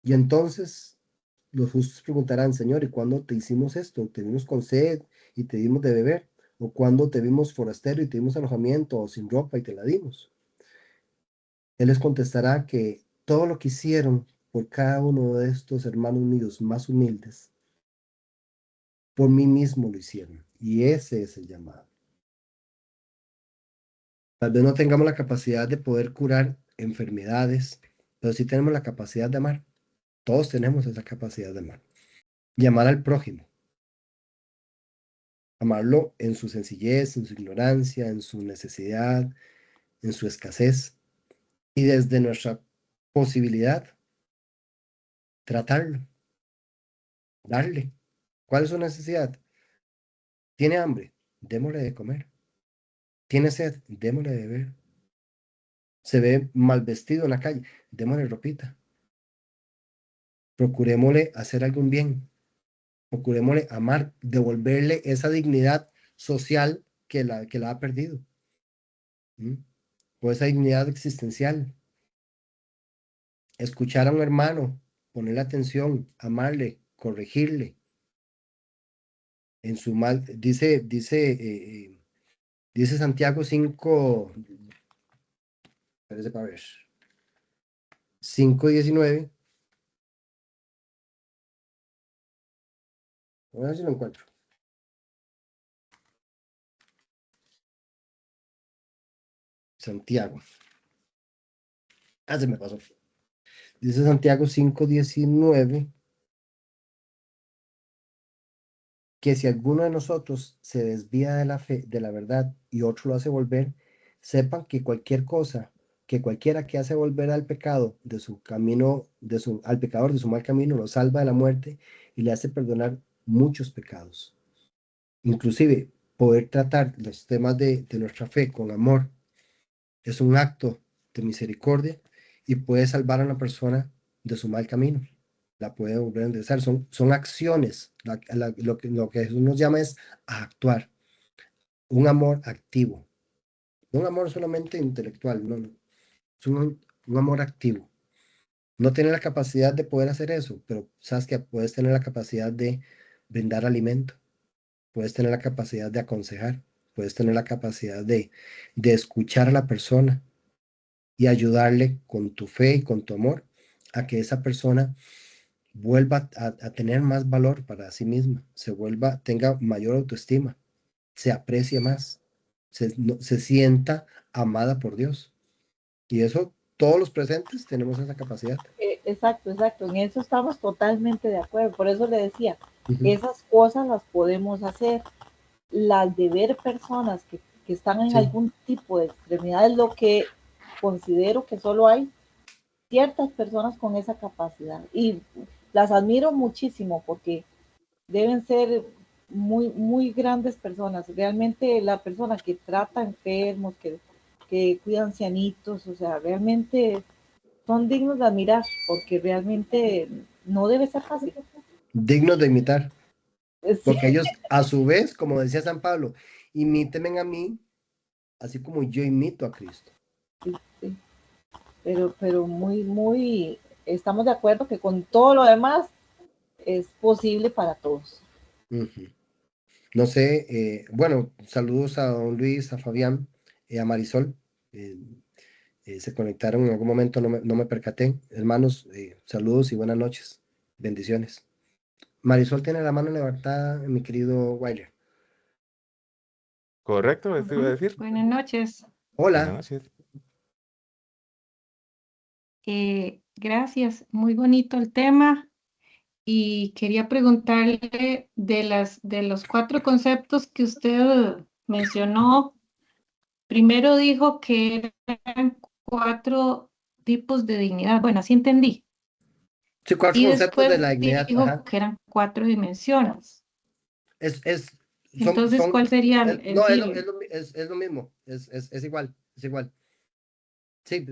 Y entonces los justos preguntarán, Señor, ¿y cuándo te hicimos esto? ¿Te vimos con sed y te dimos de beber? ¿O cuándo te vimos forastero y te dimos alojamiento o sin ropa y te la dimos? Él les contestará que todo lo que hicieron por cada uno de estos hermanos míos más humildes, por mí mismo lo hicieron. Y ese es el llamado. Tal vez no tengamos la capacidad de poder curar enfermedades, pero sí tenemos la capacidad de amar. Todos tenemos esa capacidad de amar. Y amar al prójimo. Amarlo en su sencillez, en su ignorancia, en su necesidad, en su escasez. Y desde nuestra posibilidad, tratarlo, darle. ¿Cuál es su necesidad? ¿Tiene hambre? Démosle de comer. ¿Tiene sed? Démosle de beber. ¿Se ve mal vestido en la calle? Démosle ropita. Procurémosle hacer algún bien. Procurémosle amar, devolverle esa dignidad social que la ha perdido, ¿m? O esa dignidad existencial. Escuchar a un hermano, ponerle atención, amarle, corregirle, en su mal, dice Santiago 5, parece para ver, 5:19, a ver si lo encuentro. Santiago, se me pasó. Dice Santiago 5:19, que si alguno de nosotros se desvía de la fe, de la verdad, y otro lo hace volver, sepan que cualquiera que hace volver al pecado de su camino, al pecador de su mal camino, lo salva de la muerte y le hace perdonar muchos pecados. Inclusive, poder tratar los temas de nuestra fe con amor es un acto de misericordia y puede salvar a una persona de su mal camino. La puede volver a enderezar. Son acciones. Lo que Jesús nos llama es a actuar. Un amor activo. No un amor solamente intelectual, no, no. Es un amor activo. No tiene la capacidad de poder hacer eso, pero sabes que puedes tener la capacidad de brindar alimento, puedes tener la capacidad de aconsejar, puedes tener la capacidad de escuchar a la persona y ayudarle con tu fe y con tu amor a que esa persona vuelva a tener más valor para sí misma, tenga mayor autoestima, se aprecie más, se sienta amada por Dios. Y eso, todos los presentes tenemos esa capacidad. Exacto, exacto. En eso estamos totalmente de acuerdo. Por eso le decía, Ujú. esas cosas las podemos hacer. Las de ver personas que están en Sí, algún tipo de extremidad es lo que considero que solo hay ciertas personas con esa capacidad. Y las admiro muchísimo porque deben ser muy grandes personas. Realmente la persona que trata enfermos, que cuida ancianitos, o sea, realmente son dignos de admirar porque realmente no debe ser fácil. dignos de imitar, Sí, porque ellos, a su vez, como decía San Pablo, imítenme a mí, así como yo imito a Cristo. sí, sí. Pero estamos de acuerdo que con todo lo demás es posible para todos. Ujú. No sé, bueno, saludos a don Luis, a Fabián, a Marisol. eh, Se conectaron en algún momento, no me percaté. Hermanos, saludos y buenas noches. Bendiciones. Marisol tiene la mano levantada, mi querido Wyler. ¿Correcto? ¿Eso iba a Ujú. decir? Buenas noches. Buenas Hola. noches. Gracias. Muy bonito el tema. Y quería preguntarle de los 4 conceptos que usted mencionó. Primero dijo que eran 4 tipos de dignidad. Bueno, así entendí. Sí, cuatro Y conceptos de después la dignidad. dijo Ajá. que eran 4 dimensiones. Es, es, son, Entonces, son, ¿cuál sería el no, fin? es lo mismo. Es igual, es igual. Sí,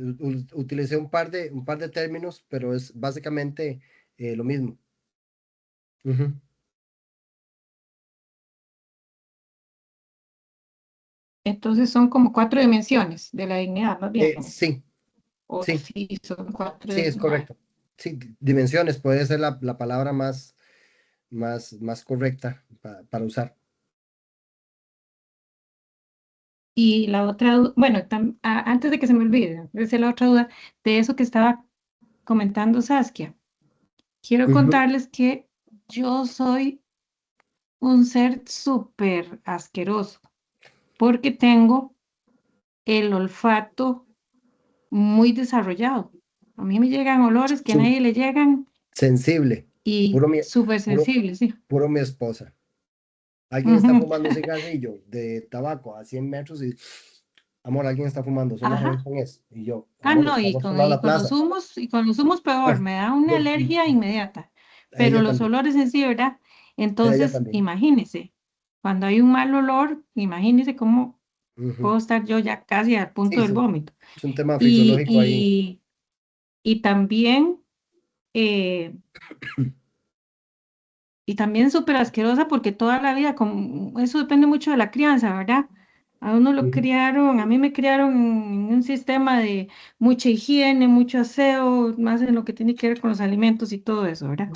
utilicé un par de términos, pero es básicamente lo mismo. Ujú. Entonces son como 4 dimensiones de la dignidad, más bien. Sí, O sí, sí, son 4 sí, es dimensiones. correcto. Sí, dimensiones puede ser la palabra más correcta para usar. Y la otra, bueno, antes de que se me olvide, esa es la otra duda de eso que estaba comentando Saskia. Quiero Ujú. contarles que yo soy un ser súper asqueroso porque tengo el olfato muy desarrollado. A mí me llegan olores que a Su- nadie le llegan Sensible, y puro mi, súper puro, sensibles, sí. puro mi esposa. Alguien está Ujú. fumando un cigarrillo de tabaco a 100 metros y, amor, alguien está fumando, solo a ver Ajá. quién es. Y yo, Ah, amor, no, estamos por la plaza. y con los humos peor, me da una No, alergia inmediata. a Pero ella los también, olores en sí, ¿verdad? a ella Entonces, también. imagínese, cuando hay un mal olor, imagínese cómo Ujú. puedo estar yo ya casi al punto Sí, del vómito. es un tema Y, fisiológico ahí. y, y también, eh, y también súper asquerosa porque toda la vida, como, eso depende mucho de la crianza, ¿verdad? A uno lo Ujú. criaron, a mí me criaron en un sistema de mucha higiene, mucho aseo, más en lo que tiene que ver con los alimentos y todo eso, ¿verdad?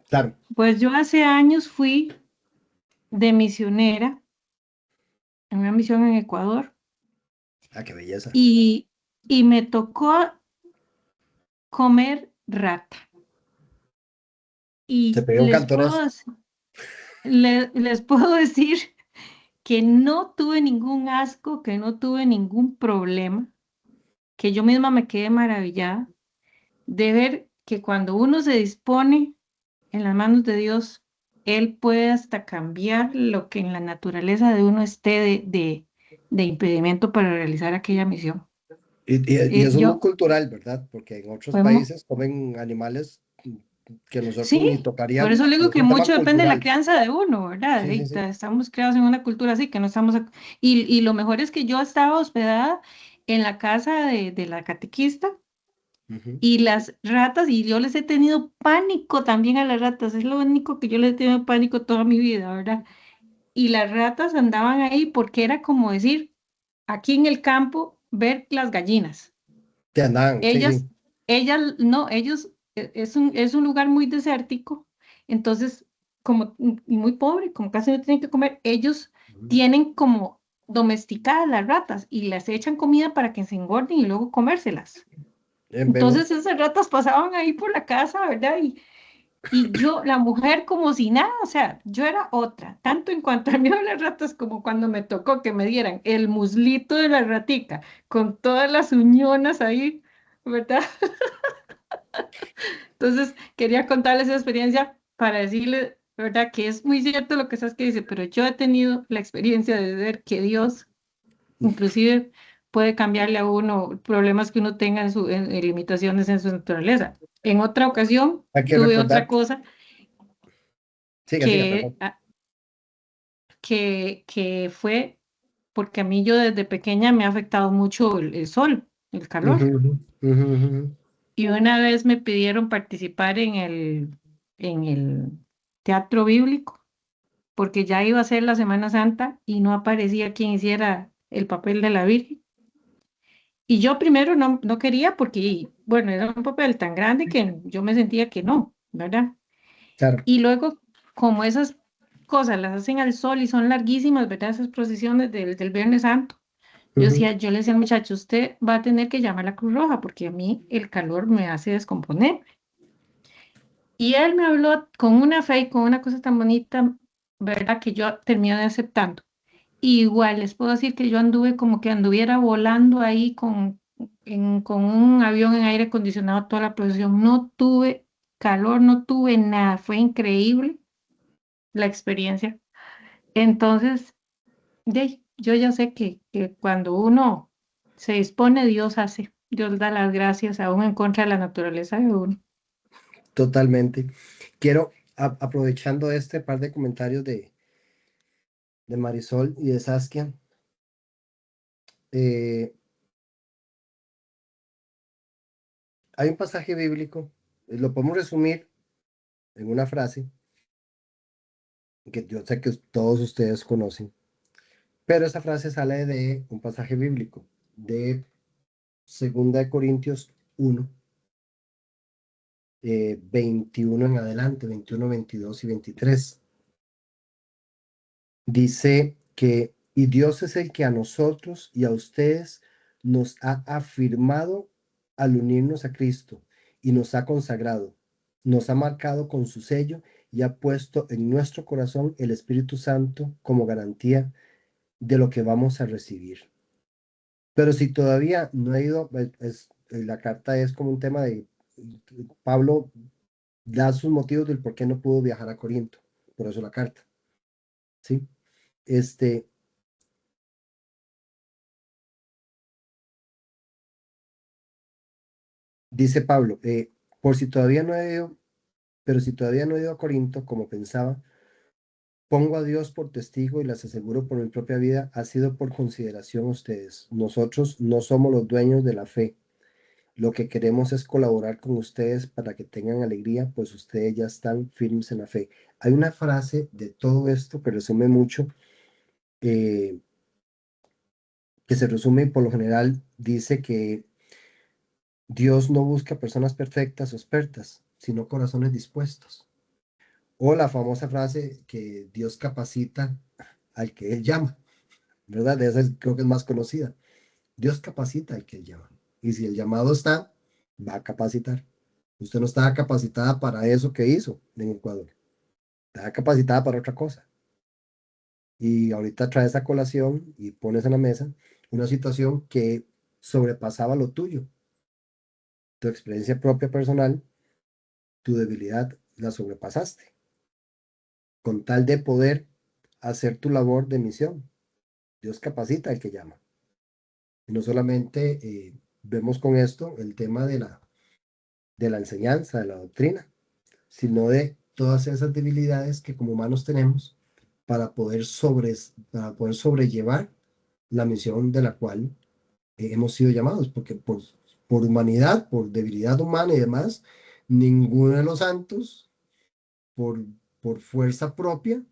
Claro. Pues yo hace años fui de misionera en una misión en Ecuador Ah, qué belleza. y me tocó comer rata. Se Y pidió un cantonazo. les puedo decir que no tuve ningún asco, que no tuve ningún problema, que yo misma me quedé maravillada de ver que cuando uno se dispone en las manos de Dios, Él puede hasta cambiar lo que en la naturaleza de uno esté de impedimento para realizar aquella misión. Y eso es muy Yo, cultural, ¿verdad? Porque en otros fue mu- países comen animales que nosotros ni sí, por tocaríamos, eso le pero digo es que un tema mucho depende de la cultural. crianza de uno, ¿verdad? Sí, sí, sí. Estamos criados en una cultura así, que no estamos... Y lo mejor es que yo estaba hospedada en la casa de la catequista. Ujú. Y las ratas, y yo les he tenido pánico también a las ratas, es lo único que yo les he tenido pánico toda mi vida, ¿verdad? Y las ratas andaban ahí porque era como decir, aquí en el campo, ver las gallinas. Que andaban, sí, Ellas, sí. no, ellos, es un lugar muy desértico, entonces, como, y muy pobre, como casi no tienen que comer, ellos Ujú. tienen como domesticadas las ratas y les echan comida para que se engorden y luego comérselas. Vemos. Entonces esas ratas pasaban ahí por la casa, ¿verdad? Y yo, la mujer como si nada, o sea, yo era otra, tanto en cuanto al miedo a las ratas como cuando me tocó que me dieran el muslito de la ratica con todas las uñonas ahí, ¿verdad? Entonces quería contarles esa experiencia para decirle, ¿verdad? Que es muy cierto lo que sabes que dice, pero yo he tenido la experiencia de ver que Dios inclusive puede cambiarle a uno problemas que uno tenga en limitaciones en su naturaleza. En otra ocasión Hay que tuve otra recordar. cosa Siga, siga, que, perdón. que fue porque a mí yo desde pequeña me ha afectado mucho el sol, el Ujú, calor. ujú, ujú, ujú. Y una vez me pidieron participar en el teatro bíblico, porque ya iba a ser la Semana Santa y no aparecía quien hiciera el papel de la Virgen. Y yo primero no quería porque, bueno, era un papel tan grande que yo me sentía que no, ¿verdad? Claro. Y luego, como esas cosas las hacen al sol y son larguísimas, ¿verdad? Esas procesiones del Viernes Santo. Ujú. Yo le decía al muchacho, usted va a tener que llamar a la Cruz Roja porque a mí el calor me hace descomponer. Y él me habló con una fe y con una cosa tan bonita, ¿verdad? Que yo terminé aceptando. Igual les puedo decir que yo anduve como que anduviera volando ahí con un avión en aire acondicionado toda la procesión. No tuve calor, no tuve nada. Fue increíble la experiencia. Entonces, yo ya sé que cuando uno se dispone, Dios hace. Dios da las gracias aún en contra de la naturaleza de uno. Totalmente. Quiero, aprovechando este par de comentarios de Marisol y de Saskia, eh, hay un pasaje bíblico, lo podemos resumir en una frase que yo sé que todos ustedes conocen, pero esa frase sale de un pasaje bíblico, de 2 Corintios 1, 21 en adelante, 21, 22 y 23. Dice que, y Dios es el que a nosotros y a ustedes nos ha afirmado al unirnos a Cristo y nos ha consagrado, nos ha marcado con su sello y ha puesto en nuestro corazón el Espíritu Santo como garantía de lo que vamos a recibir. Pero si todavía no he ido, la carta es como un tema de Pablo da sus motivos del por qué no pudo viajar a Corinto, por eso la carta, ¿sí? Este, Dice Pablo, por si todavía no he ido, pero si todavía no he ido a Corinto como pensaba, pongo a Dios por testigo y les aseguro por mi propia vida, ha sido por consideración a ustedes. Nosotros no somos los dueños de la fe. Lo que queremos es colaborar con ustedes para que tengan alegría, pues ustedes ya están firmes en la fe. Hay una frase de todo esto que resume mucho, eh, que se resume y por lo general dice que Dios no busca personas perfectas o expertas, sino corazones dispuestos. O la famosa frase que Dios capacita al que Él llama, ¿verdad? Esa creo que es más conocida. Dios capacita al que Él llama. Y si el llamado está, va a capacitar. Usted no estaba capacitada para eso que hizo en Ecuador. Estaba capacitada para otra cosa. Y ahorita traes a colación y pones en la mesa una situación que sobrepasaba lo tuyo. Tu experiencia propia personal, tu debilidad la sobrepasaste, con tal de poder hacer tu labor de misión. Dios capacita al que llama. Y no solamente vemos con esto el tema de la enseñanza, de la doctrina, sino de todas esas debilidades que como humanos tenemos para poder sobrellevar la misión de la cual hemos sido llamados, porque por humanidad, por debilidad humana y demás, ninguno de los santos, por, por fuerza propia,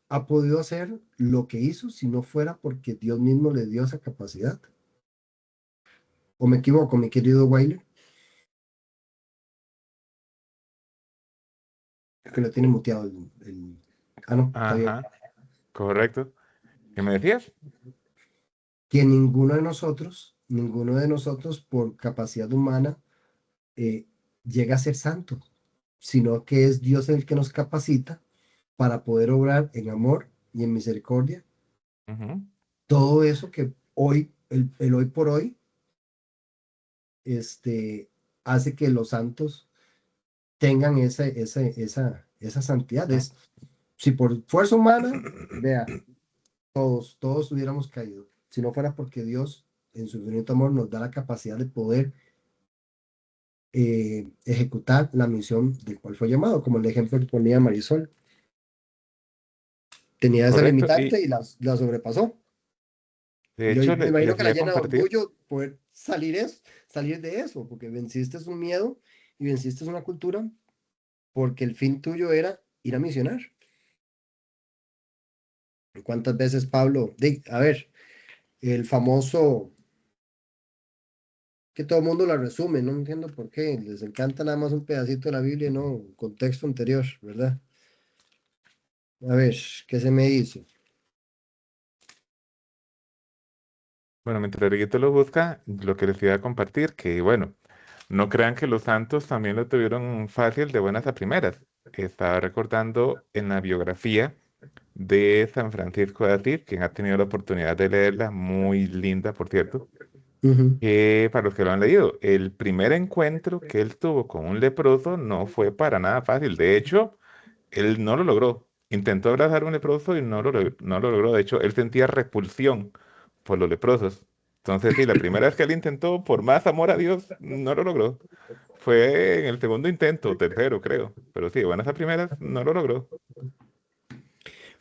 ha podido hacer lo que hizo si no fuera porque Dios mismo le dio esa capacidad. ¿O me equivoco, mi querido Wyler? Que lo tiene muteado Ah, no, está bien. Ajá, correcto. ¿Qué me decías? Que ninguno de nosotros por capacidad humana eh, llega a ser santo, sino que es Dios el que nos capacita para poder obrar en amor y en misericordia. Ujú. Todo eso que hoy, el hoy por hoy, hace que los santos tengan esa santidad. Si por fuerza humana, vea, todos hubiéramos caído. Si no fuera porque Dios, en su infinito amor, nos da la capacidad de poder ejecutar la misión del cual fue llamado, como el ejemplo que ponía Marisol. Tenía esa Correcto. limitante Y y la sobrepasó. de Y hecho, hoy me imagino les que la iba a llena de compartir. orgullo poder salir de eso, porque venciste un miedo y venciste una cultura, porque el fin tuyo era ir a misionar. ¿Cuántas veces Pablo, a ver, el famoso, que todo el mundo la resume, no entiendo por qué, les encanta nada más un pedacito de la Biblia, no, contexto anterior, ¿verdad? A ver, ¿qué se me dice? Bueno, mientras Riguito lo busca, lo que les iba a compartir, que bueno, no crean que los santos también lo tuvieron fácil de buenas a primeras. Estaba recordando en la biografía de San Francisco de Asís, quien ha tenido la oportunidad de leerla, muy linda, por cierto, Ujú. que para los que lo han leído, el primer encuentro que él tuvo con un leproso no fue para nada fácil. De hecho, él no lo logró. Intentó abrazar a un leproso y no lo logró. De hecho, él sentía repulsión por los leprosos. Entonces, sí, la primera vez que él intentó, por más amor a Dios, no lo logró. Fue en el segundo intento, tercero, creo. Pero sí, buenas a primeras, no lo logró.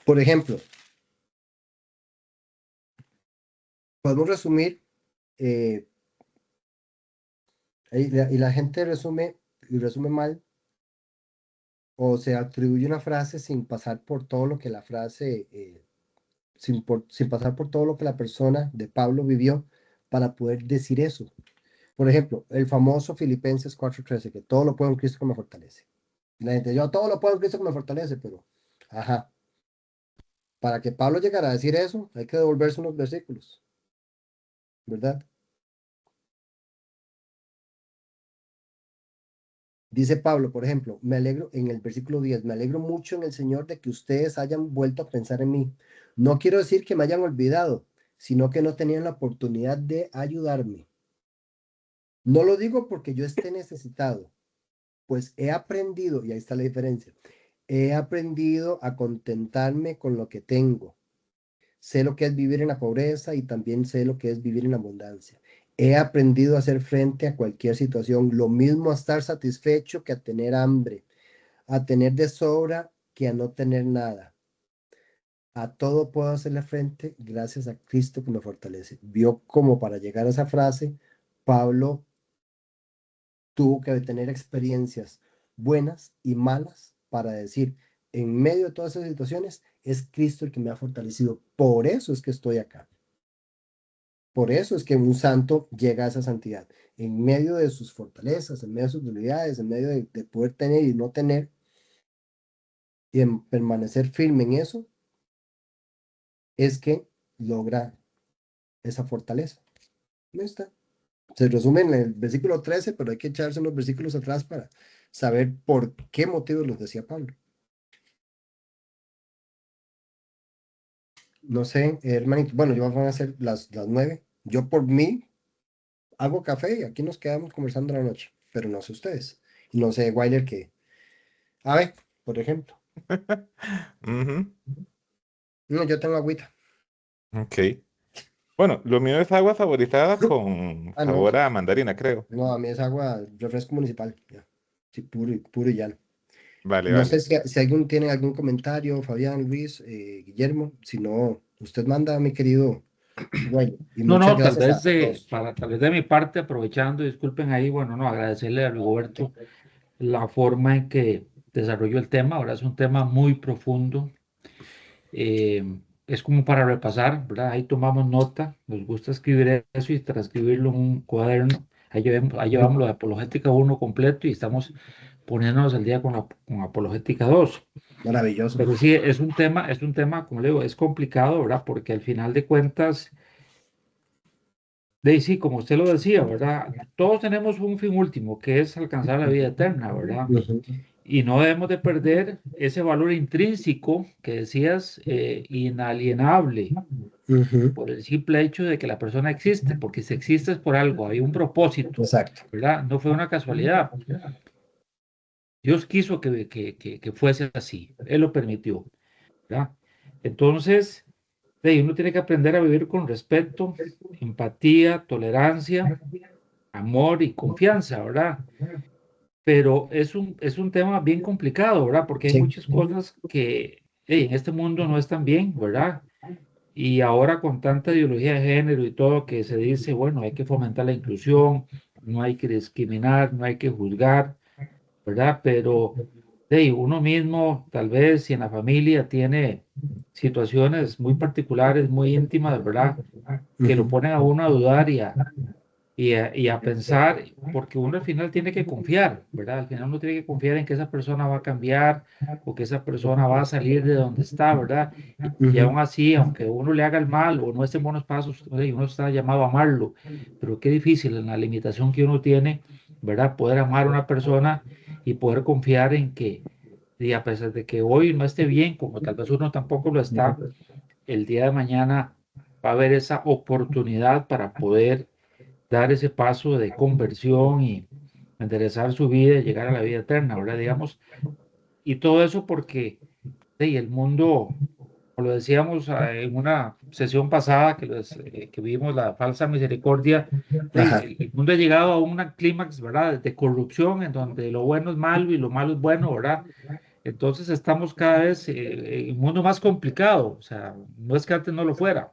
Por ejemplo, podemos resumir, eh, y la gente resume y resume mal, o se atribuye una frase sin pasar por todo lo que la frase, sin pasar por todo lo que la persona de Pablo vivió para poder decir eso. Por ejemplo, el famoso Filipenses 4:13, que todo lo puedo en Cristo que me fortalece. Y la gente, yo todo lo puedo en Cristo que me fortalece, pero, ajá, para que Pablo llegara a decir eso, hay que devolverse unos versículos, ¿verdad? Dice Pablo, por ejemplo, me alegro en el versículo 10, me alegro mucho en el Señor de que ustedes hayan vuelto a pensar en mí. No quiero decir que me hayan olvidado, sino que no tenían la oportunidad de ayudarme. No lo digo porque yo esté necesitado, pues he aprendido, y ahí está la diferencia, he aprendido a contentarme con lo que tengo. Sé lo que es vivir en la pobreza y también sé lo que es vivir en la abundancia. He aprendido a hacer frente a cualquier situación, lo mismo a estar satisfecho que a tener hambre, a tener de sobra que a no tener nada. A todo puedo hacerle frente gracias a Cristo que me fortalece. Vio como para llegar a esa frase, Pablo tuvo que tener experiencias buenas y malas para decir, en medio de todas esas situaciones, es Cristo el que me ha fortalecido. Por eso es que estoy acá. Por eso es que un santo llega a esa santidad. En medio de sus fortalezas, en medio de sus debilidades, en medio de poder tener y no tener, y en permanecer firme en eso, es que logra esa fortaleza. ¿No está? Se resume en el versículo 13, pero hay que echarse unos versículos atrás para saber por qué motivos los decía Pablo. No sé, hermanito, bueno, ya van a ser las 9. Yo por mí hago café y aquí nos quedamos conversando la noche, pero no sé ustedes. Y no sé, Wyler, que, a ver, por ejemplo, Ujú, no, yo tengo agüita. ok. Bueno, lo mío es agua saborizada con Ah, no, sabor a mandarina, creo. no, a mí es agua, refresco municipal, ya. Sí, puro y llano. Vale, No sé vale. si alguien tiene algún comentario, Fabián, Luis, Guillermo, si no, usted manda, mi querido Wyler. Y No, muchas no, tal gracias vez a todos. tal vez de mi parte, aprovechando, disculpen ahí, bueno, no, agradecerle a Rigoberto la forma en que desarrolló el tema. Ahora es un tema muy profundo, eh, es como para repasar, ¿verdad? Ahí tomamos nota, nos gusta escribir eso y transcribirlo en un cuaderno. Ahí llevamos lo de Apologética 1 completo y estamos poniéndonos al día con Apologética 2. Maravilloso. Pero sí, es un tema, como le digo, es complicado, ¿verdad? Porque al final de cuentas, sí, como usted lo decía, ¿verdad? Todos tenemos un fin último, que es alcanzar la vida eterna, ¿verdad? Ujú, Y no debemos de perder ese valor intrínseco que decías, inalienable, ujú, por el simple hecho de que la persona existe, porque si existe es por algo, hay un propósito, exacto. ¿verdad? No fue una casualidad. Dios quiso que fuese así, Él lo permitió, ¿verdad? Entonces, uno tiene que aprender a vivir con respeto, empatía, tolerancia, amor y confianza, ¿verdad? Pero es un tema bien complicado, ¿verdad? Porque hay Sí. muchas cosas que en este mundo no están bien, ¿verdad? Y ahora con tanta ideología de género y todo que se dice, bueno, hay que fomentar la inclusión, no hay que discriminar, no hay que juzgar, ¿verdad? Pero uno mismo, tal vez, si en la familia tiene situaciones muy particulares, muy íntimas, ¿verdad? Que lo Ujú, ponen a uno a dudar y a pensar, porque uno al final tiene que confiar, ¿verdad? Al final uno tiene que confiar en que esa persona va a cambiar o que esa persona va a salir de donde está, ¿verdad? Y ujú, aún así, aunque uno le haga el mal o no esté en buenos pasos, uno está llamado a amarlo, pero qué difícil en la limitación que uno tiene, ¿verdad? Poder amar a una persona y poder confiar en que, y a pesar de que hoy no esté bien, como tal vez uno tampoco lo está, el día de mañana va a haber esa oportunidad para poder dar ese paso de conversión y enderezar su vida y llegar a la vida eterna, ¿verdad? Digamos, y todo eso porque el mundo, como lo decíamos en una sesión pasada que vimos la falsa misericordia, ajá. el mundo ha llegado a una clímax, ¿verdad? De corrupción en donde lo bueno es malo y lo malo es bueno, ¿verdad? Entonces estamos cada vez en un mundo más complicado, o sea, no es que antes no lo fuera,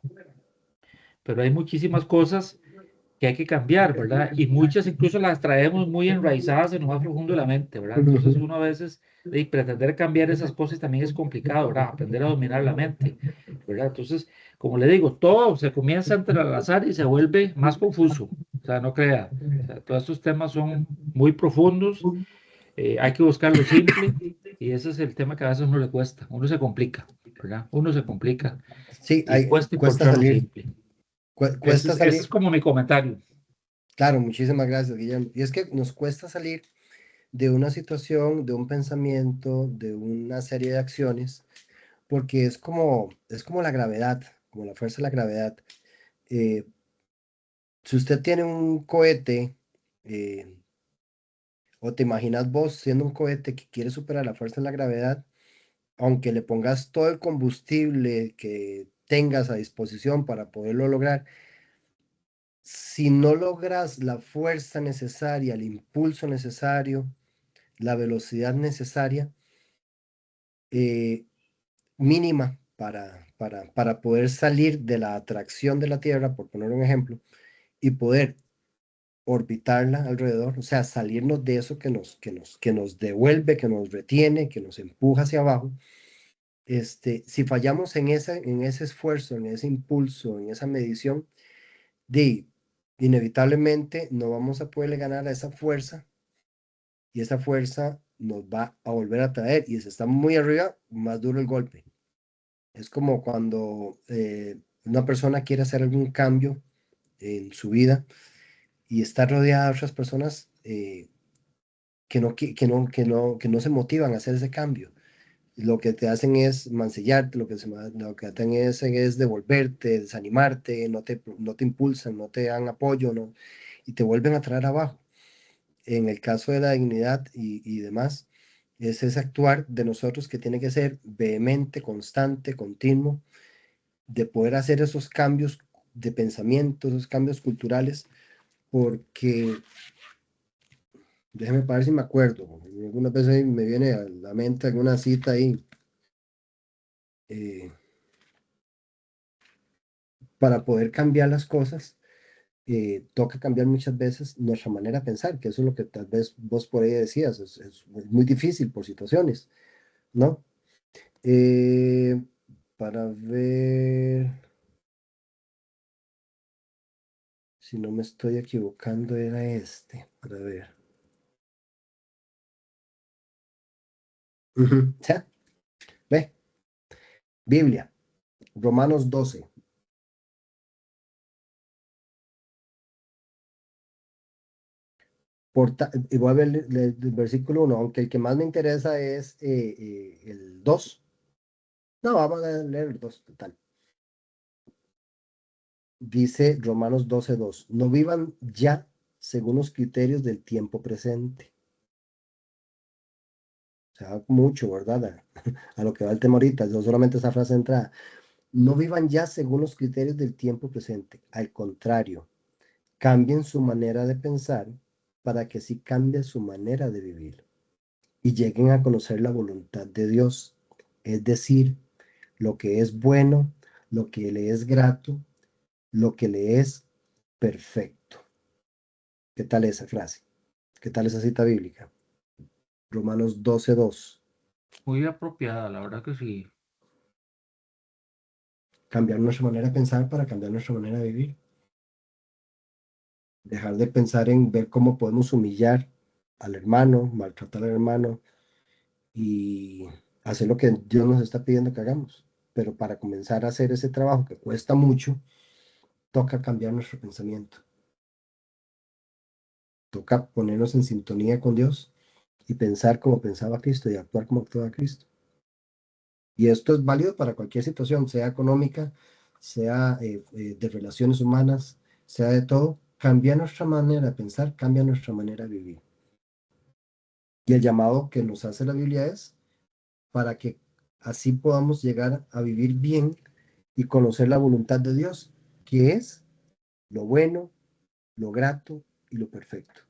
pero hay muchísimas cosas que hay que cambiar, ¿verdad? Y muchas incluso las traemos muy enraizadas en lo más profundo de la mente, ¿verdad? Entonces Ujú, uno a veces pretender cambiar esas cosas también es complicado, ¿verdad? Aprender a dominar la mente, ¿verdad? Entonces, como le digo, todo se comienza entre al azar y se vuelve más confuso, o sea, no crea, o sea, todos estos temas son muy profundos, hay que buscar lo simple y ese es el tema que a veces uno le cuesta, uno se complica, ¿verdad? Uno se complica sí, y cuesta cuesta encontrar lo salir, simple. cuesta Ese es salir. como mi comentario. Claro, muchísimas gracias, Guillermo. Y es que nos cuesta salir de una situación, de un pensamiento, de una serie de acciones, porque es como la gravedad, como la fuerza de la gravedad. Eh, si usted tiene un cohete, eh, o te imaginas vos siendo un cohete que quiere superar la fuerza de la gravedad, aunque le pongas todo el combustible que tengas a disposición para poderlo lograr, si no logras la fuerza necesaria, el impulso necesario, la velocidad necesaria, eh, mínima para poder salir de la atracción de la Tierra, por poner un ejemplo, y poder orbitarla alrededor, o sea, salirnos de eso que nos devuelve, que nos retiene, que nos empuja hacia abajo. Si fallamos en ese esfuerzo, en ese impulso, en esa medición, inevitablemente no vamos a poderle ganar a esa fuerza y esa fuerza nos va a volver a traer. Y si está muy arriba, más duro el golpe. Es como cuando una persona quiere hacer algún cambio en su vida y está rodeada de otras personas que no se motivan a hacer ese cambio. Lo que te hacen es mancillarte, lo que hacen es devolverte, desanimarte, no te impulsan, no te dan apoyo, no, y te vuelven a traer abajo. En el caso de la dignidad y demás, es ese actuar de nosotros que tiene que ser vehemente, constante, continuo, de poder hacer esos cambios de pensamiento, esos cambios culturales, porque déjeme ver si me acuerdo, algunas veces me viene a la mente alguna cita ahí. Para poder cambiar las cosas, toca cambiar muchas veces nuestra manera de pensar, que eso es lo que tal vez vos por ahí decías, es muy difícil por situaciones, ¿no? Para ver si no me estoy equivocando, era este, para ver. ¿Sí? Ve, Biblia, Romanos 12. Y voy a ver el versículo 1, aunque el que más me interesa es el 2. No, vamos a leer el 2, total. Dice Romanos 12:2, no vivan ya según los criterios del tiempo presente. O sea, mucho, ¿verdad? A lo que va el tema ahorita, no solamente esa frase de entrada. No vivan ya según los criterios del tiempo presente. Al contrario, cambien su manera de pensar para que así cambie su manera de vivir y lleguen a conocer la voluntad de Dios, es decir, lo que es bueno, lo que le es grato, lo que le es perfecto. ¿Qué tal esa frase? ¿Qué tal esa cita bíblica? Romanos 12:2. Muy apropiada, la verdad que sí. Cambiar nuestra manera de pensar para cambiar nuestra manera de vivir. Dejar de pensar en ver cómo podemos humillar al hermano, maltratar al hermano y hacer lo que Dios nos está pidiendo que hagamos. Pero para comenzar a hacer ese trabajo que cuesta mucho, toca cambiar nuestro pensamiento. Toca ponernos en sintonía con Dios y pensar como pensaba Cristo y actuar como actuaba Cristo. Y esto es válido para cualquier situación, sea económica, sea de relaciones humanas, sea de todo. Cambia nuestra manera de pensar, cambia nuestra manera de vivir. Y el llamado que nos hace la Biblia es para que así podamos llegar a vivir bien y conocer la voluntad de Dios, que es lo bueno, lo grato y lo perfecto.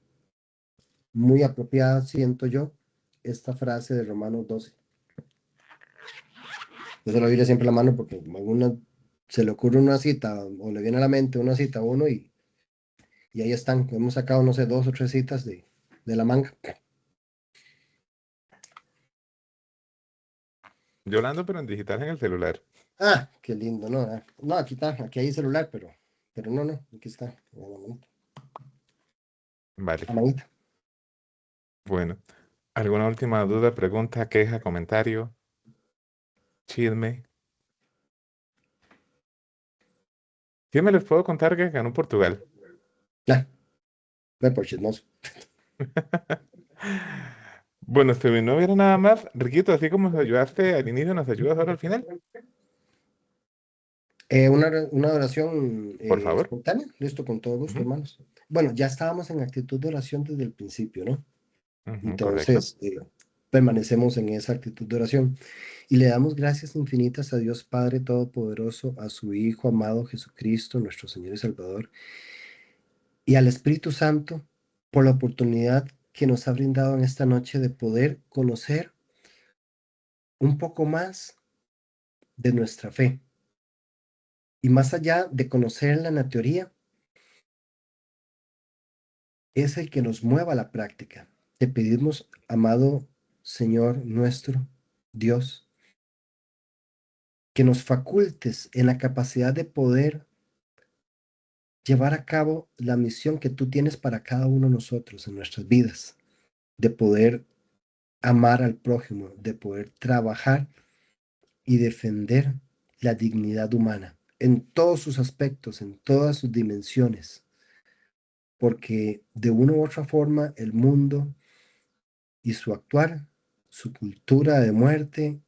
Muy apropiada, siento yo, esta frase de Romanos 12. Yo se la Biblia siempre a la mano porque alguna se le ocurre una cita o le viene a la mente una cita a uno y ahí están. Hemos sacado, no sé, 2 o 3 citas de la manga. Yo hablando, pero en digital en el celular. Ah, qué lindo, ¿no? No, aquí está, aquí hay celular, pero no, aquí está. Vale. La manita. Bueno, ¿alguna última duda, pregunta, queja, comentario, chisme? ¿Quién me les puedo contar que ganó Portugal? Ya, ve por chismoso. Bueno, si no hubiera nada más, Riquito, así como nos ayudaste al inicio, ¿nos ayudas ahora al final? Una oración Por favor. espontánea, listo, con todo gusto, Ujú, hermanos. Bueno, ya estábamos en actitud de oración desde el principio, ¿no? ujú, correcto. Entonces, permanecemos en esa actitud de oración y le damos gracias infinitas a Dios Padre Todopoderoso, a su Hijo amado Jesucristo, nuestro Señor y Salvador, y al Espíritu Santo por la oportunidad que nos ha brindado en esta noche de poder conocer un poco más de nuestra fe. Y más allá de conocerla en la teoría, es el que nos mueva a la práctica. Te pedimos, amado Señor nuestro, Dios, que nos facultes en la capacidad de poder llevar a cabo la misión que tú tienes para cada uno de nosotros en nuestras vidas, de poder amar al prójimo, de poder trabajar y defender la dignidad humana en todos sus aspectos, en todas sus dimensiones, porque de una u otra forma el mundo y su actuar, su cultura de muerte,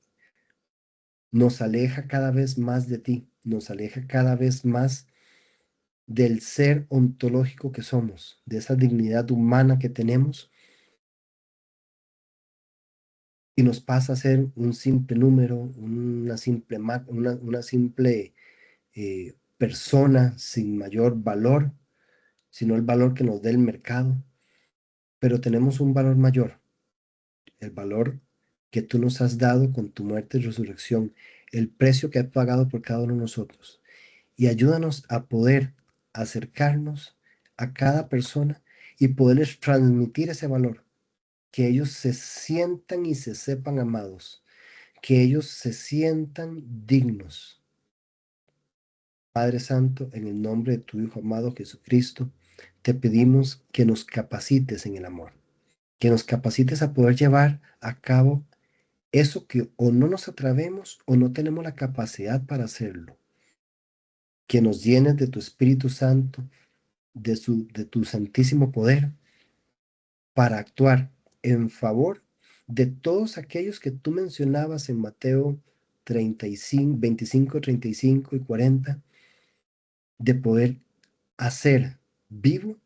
nos aleja cada vez más de ti, nos aleja cada vez más del ser ontológico que somos, de esa dignidad humana que tenemos, y nos pasa a ser un simple número, una simple persona sin mayor valor, sino el valor que nos dé el mercado. Pero tenemos un valor mayor, el valor que tú nos has dado con tu muerte y resurrección, el precio que has pagado por cada uno de nosotros. Y ayúdanos a poder acercarnos a cada persona y poderles transmitir ese valor, que ellos se sientan y se sepan amados, que ellos se sientan dignos. Padre Santo, en el nombre de tu Hijo amado Jesucristo, te pedimos que nos capacites en el amor, que nos capacites a poder llevar a cabo eso que o no nos atrevemos o no tenemos la capacidad para hacerlo. Que nos llenes de tu Espíritu Santo, de tu santísimo poder, para actuar en favor de todos aquellos que tú mencionabas en Mateo 35, 25, 35 y 40, de poder hacer vivo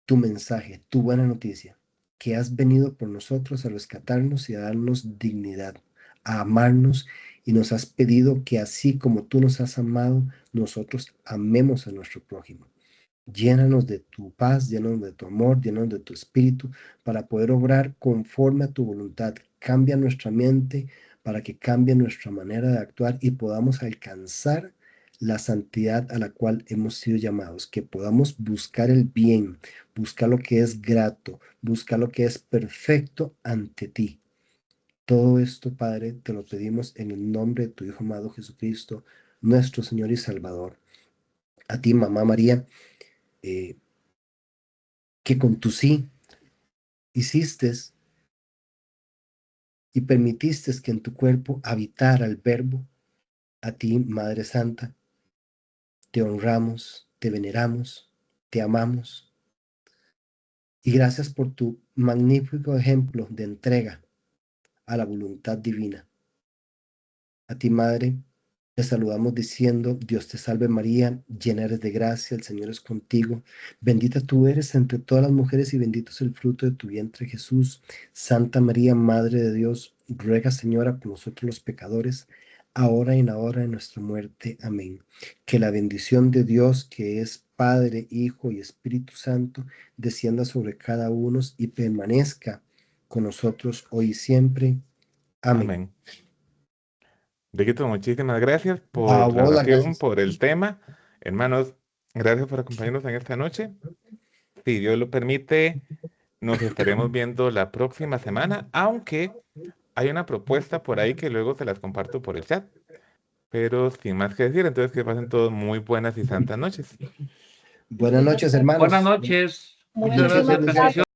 tu mensaje, tu buena noticia, que has venido por nosotros a rescatarnos y a darnos dignidad, a amarnos, y nos has pedido que así como tú nos has amado, nosotros amemos a nuestro prójimo. Llénanos de tu paz, llénanos de tu amor, llénanos de tu espíritu para poder obrar conforme a tu voluntad. Cambia nuestra mente para que cambie nuestra manera de actuar y podamos alcanzar la santidad a la cual hemos sido llamados, que podamos buscar el bien, buscar lo que es grato, buscar lo que es perfecto ante ti. Todo esto, Padre, te lo pedimos en el nombre de tu Hijo amado Jesucristo, nuestro Señor y Salvador. A ti, Mamá María, que con tu sí hiciste y permitiste que en tu cuerpo habitara el Verbo. A ti, Madre Santa, te honramos, te veneramos, te amamos, y gracias por tu magnífico ejemplo de entrega a la voluntad divina. A ti, Madre, te saludamos diciendo: Dios te salve María, llena eres de gracia, el Señor es contigo, bendita tú eres entre todas las mujeres y bendito es el fruto de tu vientre Jesús. Santa María, Madre de Dios, ruega, Señora, por nosotros los pecadores, ahora y en la hora de nuestra muerte. Amén. Que la bendición de Dios, que es Padre, Hijo y Espíritu Santo, descienda sobre cada uno y permanezca con nosotros hoy y siempre. Amén. Amén. Dieguito, muchísimas gracias A por la vos las oración, gracias. por el tema. Hermanos, gracias por acompañarnos en esta noche. Si Dios lo permite, nos estaremos viendo la próxima semana, aunque hay una propuesta por ahí que luego se las comparto por el chat. Pero sin más que decir, entonces que pasen todos muy buenas y santas noches. Buenas noches, hermanos. Buenas noches. Muchas Muchas gracias. Muchísimas bendiciones. gracias.